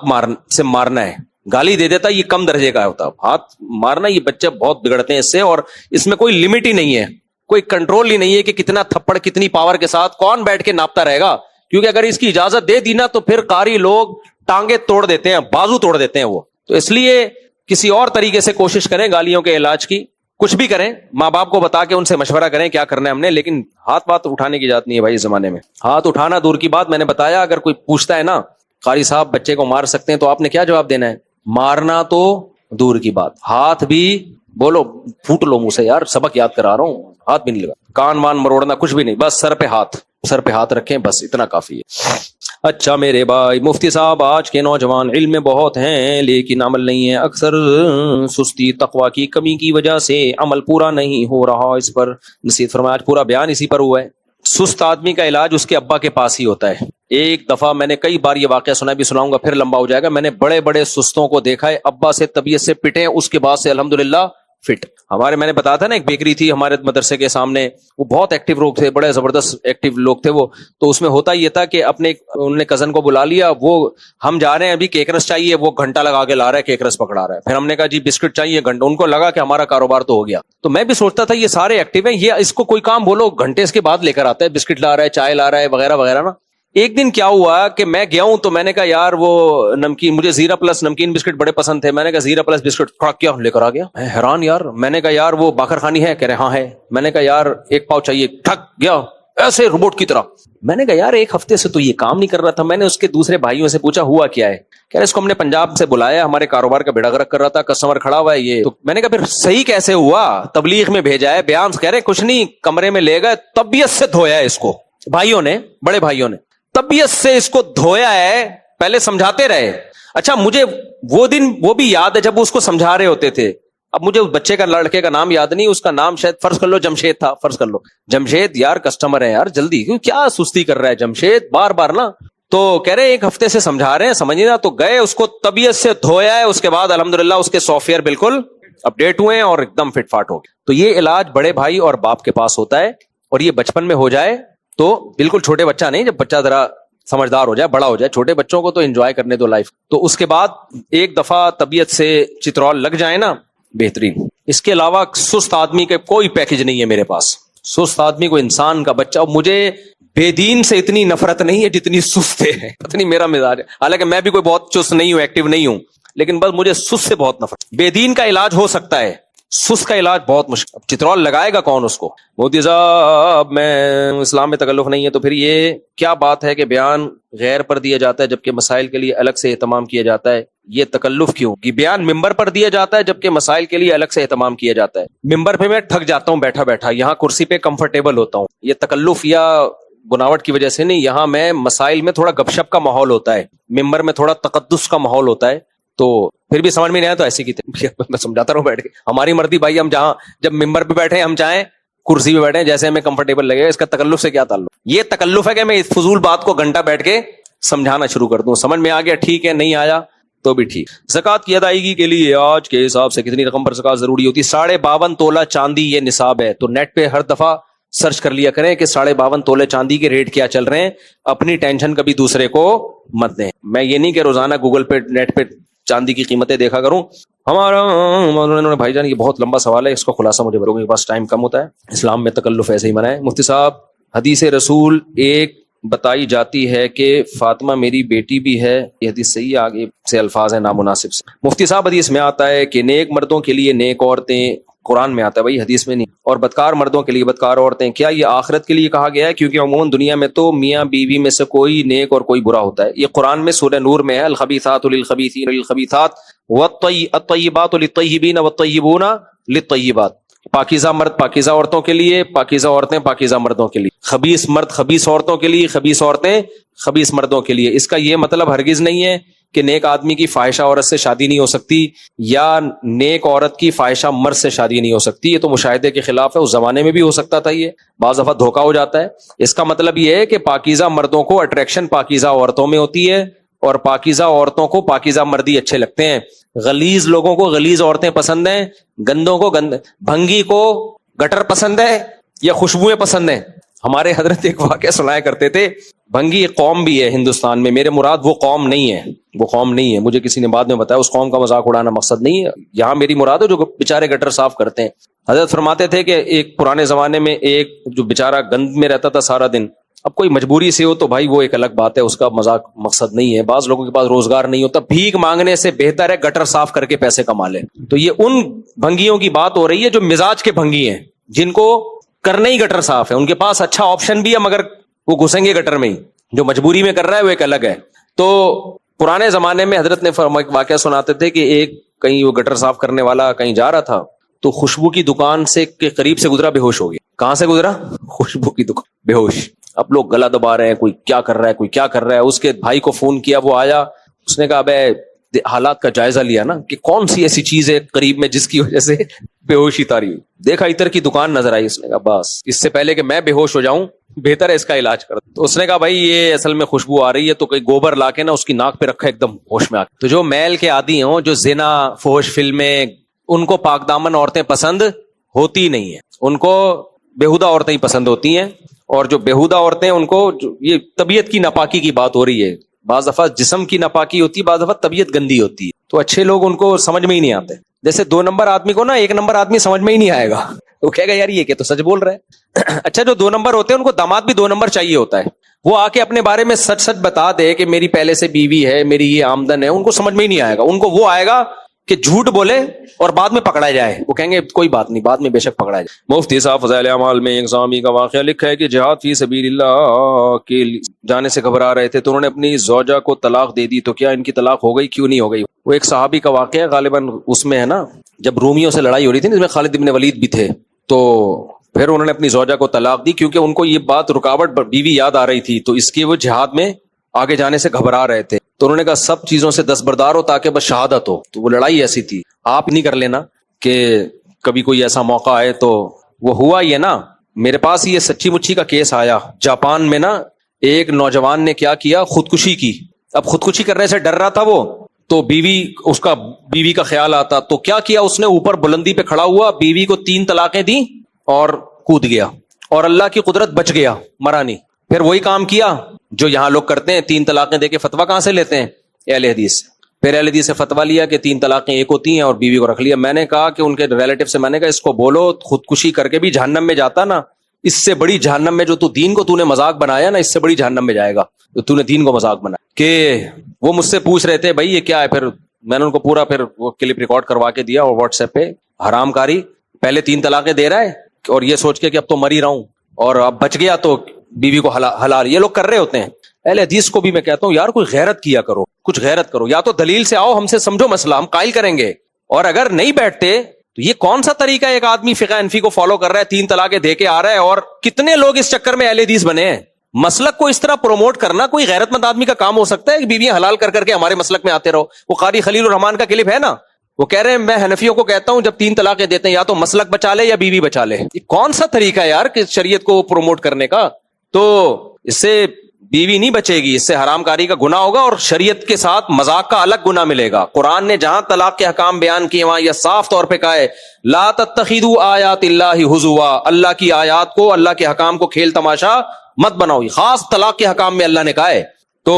مارنا ہے. گالی دے دیتا یہ کم درجے کا ہوتا، ہاتھ مارنا یہ بچے بہت بگڑتے ہیں اس سے. اور اس میں کوئی لمٹ ہی نہیں ہے، کوئی کنٹرول ہی نہیں ہے کہ کتنا تھپڑ کتنی پاور کے ساتھ کون بیٹھ کے ناپتا رہے گا. کیونکہ اگر اس کی اجازت دے دی نا تو پھر قاری لوگ ٹانگیں توڑ دیتے ہیں، بازو توڑ دیتے ہیں وہ. تو اس لیے کسی اور طریقے سے کوشش کریں گالیوں کے علاج کی. کچھ بھی کریں، ماں باپ کو بتا کے ان سے مشورہ کریں کیا کرنا ہے ہم نے. لیکن ہاتھ اٹھانے کی اجازت نہیں ہے بھائی اس زمانے میں. ہاتھ اٹھانا دور کی بات. میں نے بتایا اگر کوئی پوچھتا ہے نا قاری صاحب بچے کو مار سکتے ہیں، تو آپ نے کیا جواب دینا ہے؟ مارنا تو دور کی بات، ہاتھ بھی بولو پھوٹ لو منہ سے، یار سبق یاد کرا رہا ہوں، ہاتھ بھی نہیں لگا، کان وان مروڑنا کچھ بھی نہیں، بس سر پہ ہاتھ رکھیں، بس اتنا کافی ہے. اچھا میرے بھائی مفتی صاحب، آج کے نوجوان علم میں بہت ہیں لیکن عمل نہیں ہے، اکثر سستی تقوی کی کمی کی وجہ سے عمل پورا نہیں ہو رہا. اس پر نصیحت فرمائیں. آج پورا بیان اسی پر ہوا ہے. سست آدمی کا علاج اس کے ابا کے پاس ہی ہوتا ہے. ایک دفعہ میں نے کئی بار یہ واقعہ سنا، بھی سناؤں گا پھر لمبا ہو جائے گا. میں نے بڑے بڑے سستوں کو دیکھا ہے، ابا سے طبیعت سے پٹے، اس کے بعد سے الحمدللہ فٹ. میں نے بتایا تھا نا ایک بیکری تھی ہمارے مدرسے کے سامنے، وہ بہت ایکٹیو لوگ تھے، بڑے زبردست ایکٹیو لوگ تھے وہ. تو اس میں ہوتا یہ تھا کہ انہوں نے کزن کو بلا لیا، وہ ہم جا رہے ہیں ابھی کیک رس چاہیے، وہ گھنٹہ لگا کے لا رہا ہے، کیک رس پکڑا رہا ہے. پھر ہم نے کہا جی بسکٹ چاہیے، گھنٹہ. ان کو لگا کہ ہمارا کاروبار تو ہو گیا. تو میں بھی سوچتا تھا یہ سارے ایکٹیو ہیں، یہ اس کو کوئی کام بولو گھنٹے اس کے بعد لے کر آتا ہے، بسکٹ لا رہا ہے، چائے لا رہا ہے، وغیرہ وغیرہ نا. ایک دن کیا ہوا کہ میں گیا ہوں تو میں نے کہا یار وہ نمکین، مجھے زیرا پلس نمکین بسکٹ بڑے پسند تھے. میں نے کہا زیرا پلس بسکٹ کیا لے کر آ گیا، میں حیران یار. میں نے کہا یار وہ باقر خانی ہے، کہہ رہے ہاں ہے. میں نے کہا یار ایک پاؤ چاہیے، ٹھک گیا ایسے روبوٹ کی طرح. میں نے کہا یار ایک ہفتے سے تو یہ کام نہیں کر رہا تھا. میں نے اس کے دوسرے بھائیوں سے پوچھا ہوا کیا ہے، کہہ رہے اس کو ہم نے پنجاب سے بلایا، ہمارے کاروبار کا بیڑا غرق کر رہا تھا، کسٹمر کھڑا ہوا ہے یہ. تو میں نے کہا پھر صحیح کیسے ہوا، تبلیغ میں بھیجا ہے بیان، کہہ رہے کچھ نہیں، کمرے میں لے گئے، طبیعت سے دھویا ہے اس کو، بھائیوں نے، بڑے بھائیوں نے طبیعت سے اس کو دھویا ہے، پہلے سمجھاتے رہے. اچھا مجھے وہ دن وہ بھی یاد ہے جب اس کو سمجھا رہے ہوتے تھے. اب مجھے اس بچے کا، لڑکے کا نام یاد نہیں، اس کا نام شاید فرض کر لو جمشید تھا، فرض کر لو جمشید. یار کسٹمر ہے یار، جلدی کیا سستی کر رہا ہے جمشید بار بار نا. تو کہہ رہے ایک ہفتے سے سمجھا رہے ہیں، سمجھے نا. تو گئے اس کو طبیعت سے دھویا ہے، اس کے بعد الحمدللہ اس کے سافٹ ویئر بالکل اپڈیٹ ہوئے ہیں اور ایک دم فٹ فاٹ ہو گئے. تو یہ علاج بڑے بھائی اور باپ کے پاس ہوتا ہے، اور یہ بچپن میں ہو جائے تو بالکل چھوٹے بچہ نہیں، جب بچہ ذرا سمجھدار ہو جائے، بڑا ہو جائے. چھوٹے بچوں کو تو انجوائے کرنے دو لائف. تو اس کے بعد ایک دفعہ طبیعت سے چترول لگ جائے نا، بہترین. اس کے علاوہ سست آدمی کے کوئی پیکج نہیں ہے میرے پاس. سست آدمی کو انسان کا بچہ، مجھے بے دین سے اتنی نفرت نہیں ہے جتنی سست ہے، پتہ نہیں میرا مزاج ہے. حالانکہ میں بھی کوئی بہت چست نہیں ہوں، ایکٹیو نہیں ہوں، لیکن بس مجھے سست سے بہت نفرت. بے دین کا علاج ہو سکتا ہے، سست کا علاج بہت مشکل. چترول لگائے گا کون اس کو؟ مودی صاحب میں اسلام میں تکلف نہیں ہے، تو پھر یہ کیا بات ہے کہ بیان غیر پر دیا جاتا ہے جبکہ مسائل کے لیے الگ سے اہتمام کیا جاتا ہے؟ یہ تکلف کیوں کہ بیان ممبر پر دیا جاتا ہے جبکہ مسائل کے لیے الگ سے اہتمام کیا جاتا ہے؟ ممبر پہ میں تھک جاتا ہوں بیٹھا بیٹھا، یہاں کرسی پہ کمفرٹیبل ہوتا ہوں. یہ تکلف یا بناوٹ کی وجہ سے نہیں, یہاں میں مسائل میں تھوڑا گپ شپ کا ماحول ہوتا ہے, ممبر میں تھوڑا تقدس کا ماحول ہوتا ہے, تو پھر بھی سمجھ میں نہیں آیا تو ایسے کی میں سمجھاتا رہوں بیٹھ کے. ہماری مرضی بھائی, ہم جہاں جب ممبر پہ بیٹھے ہم چاہیں کرسی پہ بیٹھے جیسے ہمیں کمفرٹیبل لگے, اس کا تکلف سے کیا تعلق؟ یہ تکلف ہے کہ میں اس فضول بات کو گھنٹہ بیٹھ کے سمجھانا شروع کر دوں. سمجھ میں آ گیا ٹھیک ہے, نہیں آیا تو بھی ٹھیک. زکوٰۃ کی ادائیگی کے لیے آج کے حساب سے کتنی رقم پر زکوٰۃ ضروری ہوتی ہے؟ 52.5 تولہ چاندی یہ نصاب ہے. تو نیٹ پہ ہر دفعہ سرچ کر لیا کریں کہ 52.5 تولے چاندی کے ریٹ کیا چل رہے ہیں, اپنی ٹینشن کبھی دوسرے کو مت دیں. میں یہ نہیں کہ روزانہ گوگل پہ نیٹ پہ چاندی کی قیمتیں دیکھا کروں. ہمارا بھائی جان یہ بہت لمبا سوال ہے, اس کو خلاصہ مجھے بتاؤ, میرے پاس ٹائم کم ہوتا ہے. اسلام میں تکلف ایسے ہی منع ہے. مفتی صاحب حدیث رسول ایک بتائی جاتی ہے کہ فاطمہ میری بیٹی بھی ہے, یہ حدیث صحیح ہے؟ آگے سے الفاظ ہیں نامناسب سے. مفتی صاحب حدیث میں آتا ہے کہ نیک مردوں کے لیے نیک عورتیں, قرآن میں آتا ہے بھائی, حدیث میں نہیں, اور بدکار مردوں کے لیے بدکار عورتیں. کیا یہ آخرت کے لیے کہا گیا ہے؟ کیونکہ عموماً دنیا میں تو میاں بیوی میں سے کوئی نیک اور کوئی برا ہوتا ہے. یہ قرآن میں سورہ نور میں ہے, الخبیثات للخبیثین للخبیثات والطیبات للطیبین والطیبون للطیبات. پاکیزہ مرد پاکیزہ عورتوں کے لیے, پاکیزہ عورتیں پاکیزہ مردوں کے لیے. خبیث مرد خبیث عورتوں کے لیے, خبیث عورتیں خبیث مردوں کے لیے. اس کا یہ مطلب ہرگز نہیں ہے کہ نیک آدمی کی فاحشہ عورت سے شادی نہیں ہو سکتی, یا نیک عورت کی فاحشہ مرد سے شادی نہیں ہو سکتی. یہ تو مشاہدے کے خلاف ہے. اس زمانے میں بھی ہو سکتا تھا, یہ بعض دفعہ دھوکہ ہو جاتا ہے. اس کا مطلب یہ ہے کہ پاکیزہ مردوں کو اٹریکشن پاکیزہ عورتوں میں ہوتی ہے, اور پاکیزہ عورتوں کو پاکیزہ مردی اچھے لگتے ہیں. غلیظ لوگوں کو غلیظ عورتیں پسند ہیں, گندوں کو گند, بھنگی کو گٹر پسند ہے, یا خوشبوئیں پسند ہیں. ہمارے حضرت ایک واقعہ سنایا کرتے تھے, بھنگی ایک قوم بھی ہے ہندوستان میں, میرے مراد وہ قوم نہیں ہے, وہ قوم نہیں ہے, مجھے کسی نے بعد میں بتایا. اس قوم کا مذاق اڑانا مقصد نہیں ہے یہاں, میری مراد ہے جو بیچارے گٹر صاف کرتے ہیں. حضرت فرماتے تھے کہ ایک پرانے زمانے میں ایک جو بیچارہ گند میں رہتا تھا سارا دن, اب کوئی مجبوری سے ہو تو بھائی وہ ایک الگ بات ہے, اس کا مذاق مقصد نہیں ہے. بعض لوگوں کے پاس روزگار نہیں ہوتا, بھیک مانگنے سے بہتر ہے گٹر صاف کر کے پیسے کما لے. تو یہ ان بھنگیوں کی بات ہو رہی ہے جو مزاج کے بھنگی ہیں, جن کو کرنا ہی گٹر صاف ہے. ان کے پاس اچھا آپشن بھی ہے مگر وہ گھسیں گے گٹر میں ہی. جو مجبوری میں کر رہا ہے وہ ایک الگ ہے. تو پرانے زمانے میں حضرت نے ایک واقعہ سناتے تھے کہ ایک کہیں وہ گٹر صاف کرنے والا کہیں جا رہا تھا, تو خوشبو کی دکان سے کے قریب سے گزرا, بے ہوش ہو گیا. کہاں سے گزرا؟ خوشبو کی دکان, بے ہوش. اب لوگ گلا دبا رہے ہیں, کوئی کیا کر رہا ہے, کوئی کیا کر رہا ہے. اس کے بھائی کو فون کیا, وہ آیا, اس نے کہا بے حالات کا جائزہ لیا نا کہ کون سی ایسی چیز ہے قریب میں جس کی وجہ سے بے ہوشی تاری ہوئی. دیکھا عطر کی دکان نظر آئی, اس نے کہا بس اس سے پہلے کہ میں بے ہوش ہو جاؤں بہتر ہے اس کا علاج کر. تو اس نے کہا بھائی یہ اصل میں خوشبو آ رہی ہے, تو کوئی گوبر لا کے نا اس کی ناک پہ رکھا, ایک دم ہوش میں آ کے. تو جو میل کے عادی ہوں, جو زنا فحش فلمیں, ان کو پاک دامن عورتیں پسند ہوتی نہیں ہیں, ان کو بےہودہ عورتیں ہی پسند ہوتی ہیں. اور جو بےہودہ عورتیں ان کو یہ طبیعت کی ناپاکی کی بات ہو رہی ہے, بعض دفعہ جسم کی ناپاکی ہوتی ہے, بعض دفعہ طبیعت گندی ہوتی ہے. تو اچھے لوگ ان کو سمجھ میں ہی نہیں آتے. جیسے 2 نمبر آدمی کو نا 1 نمبر آدمی سمجھ میں ہی نہیں آئے گا, وہ کہے گا یار یہ کہ تو سچ بول رہا ہے. اچھا جو 2 نمبر ہوتے ہیں ان کو داماد بھی 2 نمبر چاہیے ہوتا ہے. وہ آ کے اپنے بارے میں سچ سچ بتا دے کہ میری پہلے سے بیوی ہے, میری یہ آمدن ہے. ان کو سمجھ میں ہی نہیں آئے گا. ان کو وہ آئے گا کہ جھوٹ بولے اور بعد میں پکڑا جائے. وہ کہیں گے کوئی بات نہیں, بعد میں بے شک پکڑا جائے. مفتی صاحب فضائل اعمال میں ایک صحابی کا واقعہ لکھا ہے کہ جہاد فی سبیل اللہ کے جانے سے گھبرا رہے تھے, تو انہوں نے اپنی زوجہ کو طلاق دے دی. تو کیا ان کی طلاق ہو گئی, کیوں نہیں ہو گئی؟ وہ ایک صحابی کا واقعہ ہے, غالباً اس میں ہے نا جب رومیوں سے لڑائی ہو رہی تھی, جس میں خالد بن ولید بھی تھے, تو پھر انہوں نے اپنی زوجہ کو طلاق دی کیونکہ ان کو یہ بات رکاوٹ بیوی یاد آ رہی تھی. تو اس کی وہ جہاد میں آگے جانے سے گھبرا رہے تھے. تو انہوں نے کہا سب چیزوں سے دستبردار ہو تاکہ بس شہادت ہو. تو وہ لڑائی ایسی تھی, آپ نہیں کر لینا کہ کبھی کوئی ایسا موقع آئے. تو وہ ہوا یہ نا, میرے پاس یہ سچی مچھی کا کیس آیا. جاپان میں نا ایک نوجوان نے کیا کیا, خودکشی کی. اب خودکشی کرنے سے ڈر رہا تھا وہ, تو بیوی کا خیال آتا. تو کیا کیا اس نے, اوپر بلندی پہ کھڑا ہوا, بیوی کو 3 طلاقیں دی اور کود گیا, اور اللہ کی قدرت بچ گیا, مرا نہیں. پھر وہی کام کیا جو یہاں لوگ کرتے ہیں, 3 طلاقیں دے کے فتویٰ کہاں سے لیتے ہیں؟ اہل حدیث سے. پھر اہل حدیث سے فتویٰ لیا کہ 3 طلاقیں ایک ہوتی ہیں, اور بیوی کو رکھ لیا. میں نے کہا کہ ان کے ریلیٹو سے میں نے کہا اس کو بولو خودکشی کر کے بھی جہنم میں جاتا نا, اس سے بڑی جہنم میں جو تو دین کو تو نے مذاق بنایا نا, اس سے بڑی جہنم میں جائے گا تو نے دین کو مذاق بنایا. کہ وہ مجھ سے پوچھ رہے تھے بھائی یہ کیا ہے. پھر میں نے ان کو پورا پھر وہ کلپ ریکارڈ کروا کے دیا, اور واٹس ایپ پہ حرام کاری, پہلے 3 طلاقیں دے رہا ہے اور یہ سوچ کے کہ اب تو مر ہی رہا ہوں, اور اب بچ گیا تو بیوی کو حلال. یہ لوگ کر رہے ہوتے ہیں. اہل حدیث کو بھی میں کہتا ہوں یار کوئی غیرت کیا کرو, کچھ غیرت کرو. یا تو دلیل سے آؤ, ہم سے سمجھو مسئلہ, ہم قائل کریں گے. اور اگر نہیں بیٹھتے تو یہ کون سا طریقہ ہے, ایک آدمی فقہ حنفی کو فالو کر رہا ہے, 3 طلاقیں دے کے آ رہا ہے, اور کتنے لوگ اس چکر میں اہل حدیث بنے ہیں. مسلک کو اس طرح پروموٹ کرنا کوئی غیرت مند آدمی کا کام ہو سکتا ہے کہ بیویاں حلال کر کے ہمارے مسلک میں آتے رہو؟ وہ قاری خلیل الرحمان کا کلپ ہے نا، وہ کہہ رہے ہیں میں حنفیوں کو کہتا ہوں جب 3 طلاقیں دیتے ہیں یا تو مسلک بچا لے یا بیوی بچا لے۔ یہ کون سا طریقہ ہے یار کہ شریعت کو پروموٹ کرنے کا؟ تو اس سے بیوی نہیں بچے گی، اس سے حرام کاری کا گناہ ہوگا اور شریعت کے ساتھ مذاق کا الگ گناہ ملے گا۔ قرآن نے جہاں طلاق کے حکام بیان کیے وہاں یہ صاف طور پہ کہا ہے لا تتخذوا آیات اللہ ہزوا، اللہ کی آیات کو، اللہ کے حکام کو کھیل تماشا مت بناؤ۔ خاص طلاق کے حکام میں اللہ نے کہا ہے۔ تو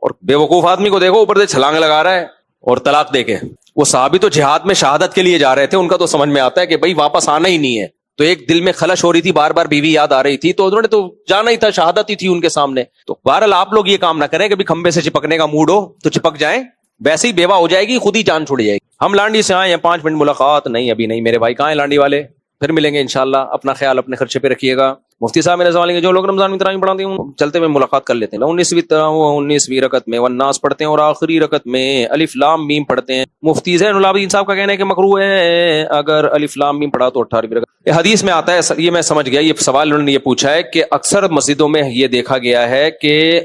اور بے وقوف آدمی کو دیکھو اوپر سے چھلانگ لگا رہا ہے اور طلاق دے کے۔ وہ صحابی تو جہاد میں شہادت کے لیے جا رہے تھے، ان کا تو سمجھ میں آتا ہے کہ بھائی واپس آنا ہی نہیں ہے، تو ایک دل میں خلش ہو رہی تھی، بار بار بیوی یاد آ رہی تھی، تو انہوں نے تو جانا ہی تھا، شہادت ہی تھی ان کے سامنے۔ تو بہرحال آپ لوگ یہ کام نہ کریں کہ بھی کھمبے سے چپکنے کا موڈ ہو تو چپک جائیں، ویسے ہی بیوہ ہو جائے گی، خود ہی جان چھوڑ جائے گی۔ ہم لانڈی سے آئے ہیں، 5 منٹ ملاقات نہیں، ابھی نہیں میرے بھائی، کہاں ہیں لانڈی والے؟ پھر ملیں گے انشاءاللہ۔ اپنا خیال اپنے خرچے پہ رکھیے گا۔ مفتی صاحب میرے سوال ہے کہ جو لوگ رمضان میں تراویح پڑھاتے ہیں چلتے میں ملاقات کر لیتے ہیں، 19ویں رکعت میں والناس پڑھتے ہیں اور آخری رکعت میں الف لام میم پڑھتے ہیں۔ مفتی زین العابدین صاحب کا کہنا ہے کہ مکروہ ہے اگر الف لام میم پڑھا تو 18ویں رکعت۔ یہ حدیث میں آتا ہے، یہ میں سمجھ گیا، یہ سوال انہوں نے یہ پوچھا ہے کہ اکثر مسجدوں میں یہ دیکھا گیا ہے کہ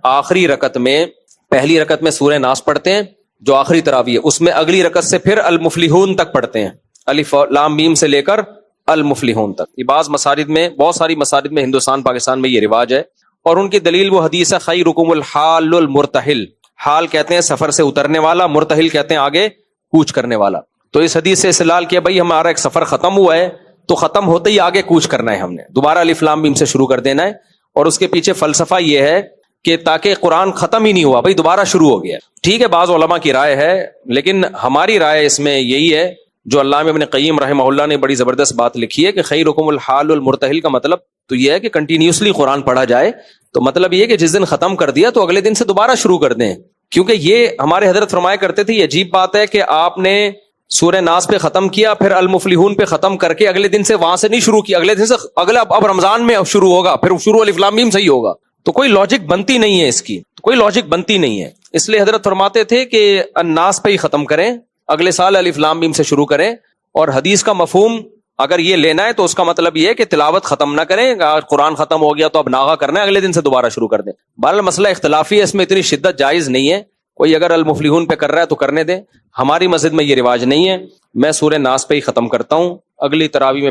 آخری رکعت میں، پہلی رکعت میں سورہ ناس پڑھتے ہیں جو آخری تراویح ہے، اس میں اگلی رکعت سے پھر المفلحون تک پڑھتے ہیں، الف لام میم سے لے کر المفلحون تک۔ یہ بعض مساجد میں، بہت ساری مساجد میں ہندوستان پاکستان میں یہ رواج ہے، اور ان کی دلیل وہ حدیث ہے خیرکم الحال المرتحل، حال کہتے ہیں سفر سے اترنے والا، مرتحل کہتے ہیں آگے کوچ کرنے والا۔ تو اس حدیث سے استدلال کیا بھائی ہمارا ایک سفر ختم ہوا ہے تو ختم ہوتے ہی آگے کوچ کرنا ہے، ہم نے دوبارہ الف لام میم سے شروع کر دینا ہے، اور اس کے پیچھے فلسفہ یہ ہے کہ تاکہ قرآن ختم ہی نہیں ہوا، بھائی دوبارہ شروع ہو گیا۔ ٹھیک ہے، بعض علماء کی رائے ہے، لیکن ہماری رائے اس میں یہی ہے جو علامہ ابن قیم رحمہ اللہ نے بڑی زبردست بات لکھی ہے کہ خیرکم الحال المرتحل کا مطلب تو یہ ہے کہ کنٹینیوسلی قرآن پڑھا جائے، تو مطلب یہ کہ جس دن ختم کر دیا تو اگلے دن سے دوبارہ شروع کر دیں، کیونکہ یہ ہمارے حضرت فرمایا کرتے تھے، یہ عجیب بات ہے کہ آپ نے سورہ ناس پہ ختم کیا، پھر المفلحون پہ ختم کر کے اگلے دن سے وہاں سے نہیں شروع کیا، اگلے دن سے اگلا اب رمضان میں شروع ہوگا، پھر شروع الف لام میم سے ہی ہوگا، تو کوئی لاجک بنتی نہیں ہے، اس کی کوئی لاجک بنتی نہیں ہے۔ اس لیے حضرت فرماتے تھے کہ الناس پہ ہی ختم کریں، اگلے سال الف لام میم سے شروع کریں، اور حدیث کا مفہوم اگر یہ لینا ہے تو اس کا مطلب یہ ہے کہ تلاوت ختم نہ کریں، اگر قرآن ختم ہو گیا تو اب ناغہ کرنا ہے، اگلے دن سے دوبارہ شروع کر دیں۔ بہرحال مسئلہ اختلافی ہے، اس میں اتنی شدت جائز نہیں ہے، کوئی اگر المفلحون پہ کر رہا ہے تو کرنے دیں، ہماری مسجد میں یہ رواج نہیں ہے، میں سورہ ناس پہ ہی ختم کرتا ہوں، اگلی تراویح میں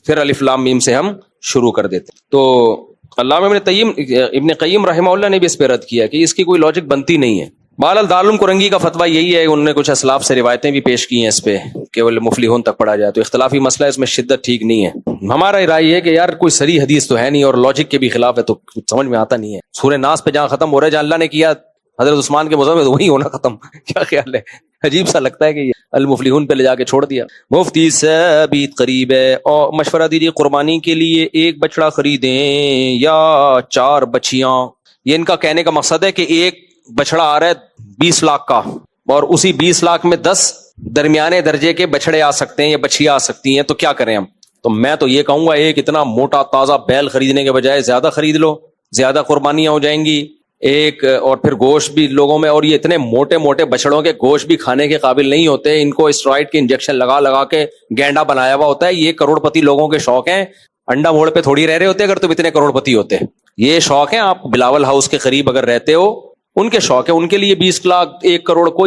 پھر الف لام میم سے ہم شروع کر دیتے ہیں۔ تو علامہ ابن قیم رحمہ اللہ نے بھی اس پہ رد کیا کہ اس کی کوئی لاجک بنتی نہیں ہے۔ بہرحال دارالعلوم کرنگی کا فتویٰ یہی ہے، انہوں نے کچھ اسلاف سے روایتیں بھی پیش کی ہیں اس پہ کہ وہ مفلحون تک پڑھا جائے، تو اختلافی مسئلہ ہے، اس میں شدت ٹھیک نہیں ہے۔ ہمارا رائے یہ ہے کہ یار کوئی صریح حدیث تو ہے نہیں اور لاجک کے بھی خلاف ہے، تو سمجھ میں آتا نہیں ہے۔ سورہ ناس پہ جہاں ختم ہو رہا ہے، جہاں اللہ نے کیا حضرت عثمان کے موضوع میں، تو وہیں ہونا ختم، کیا خیال ہے؟ عجیب سا لگتا ہے کہ یہ المفلحون پہ لے جا کے چھوڑ دیا۔ مفتی صاحب عید قریب ہے اور مشورہ دیجیے، قربانی کے لیے 1 بچڑا خریدیں یا 4 بچیاں؟ یہ ان کا کہنے کا مقصد ہے کہ ایک بچڑا آ رہا ہے 20 لاکھ کا، اور اسی 20 لاکھ میں 10 درمیانے درجے کے بچڑے آ سکتے ہیں یا بچیاں آ سکتی ہیں، تو کیا کریں ہم؟ تو میں تو یہ کہوں گا ایک اتنا موٹا تازہ بیل خریدنے کے بجائے زیادہ خرید لو، زیادہ قربانیاں ہو جائیں گی ایک، اور پھر گوشت بھی لوگوں میں، اور یہ اتنے موٹے موٹے بچڑوں کے گوشت بھی کھانے کے قابل نہیں ہوتے، ان کو اسٹرائڈ کے انجیکشن لگا لگا کے گینڈا بنایا ہوا ہوتا ہے۔ یہ کروڑ پتی لوگوں کے شوق ہیں، انڈا موڑ پہ تھوڑی رہ رہے ہوتے اگر تم اتنے کروڑ پتی ہوتے۔ یہ شوق ہیں، آپ بلاول ہاؤس کے قریب اگر رہتے ہو، ان کے شوق ہے، ان کے لیے 20 لاکھ 1 کروڑ کوئی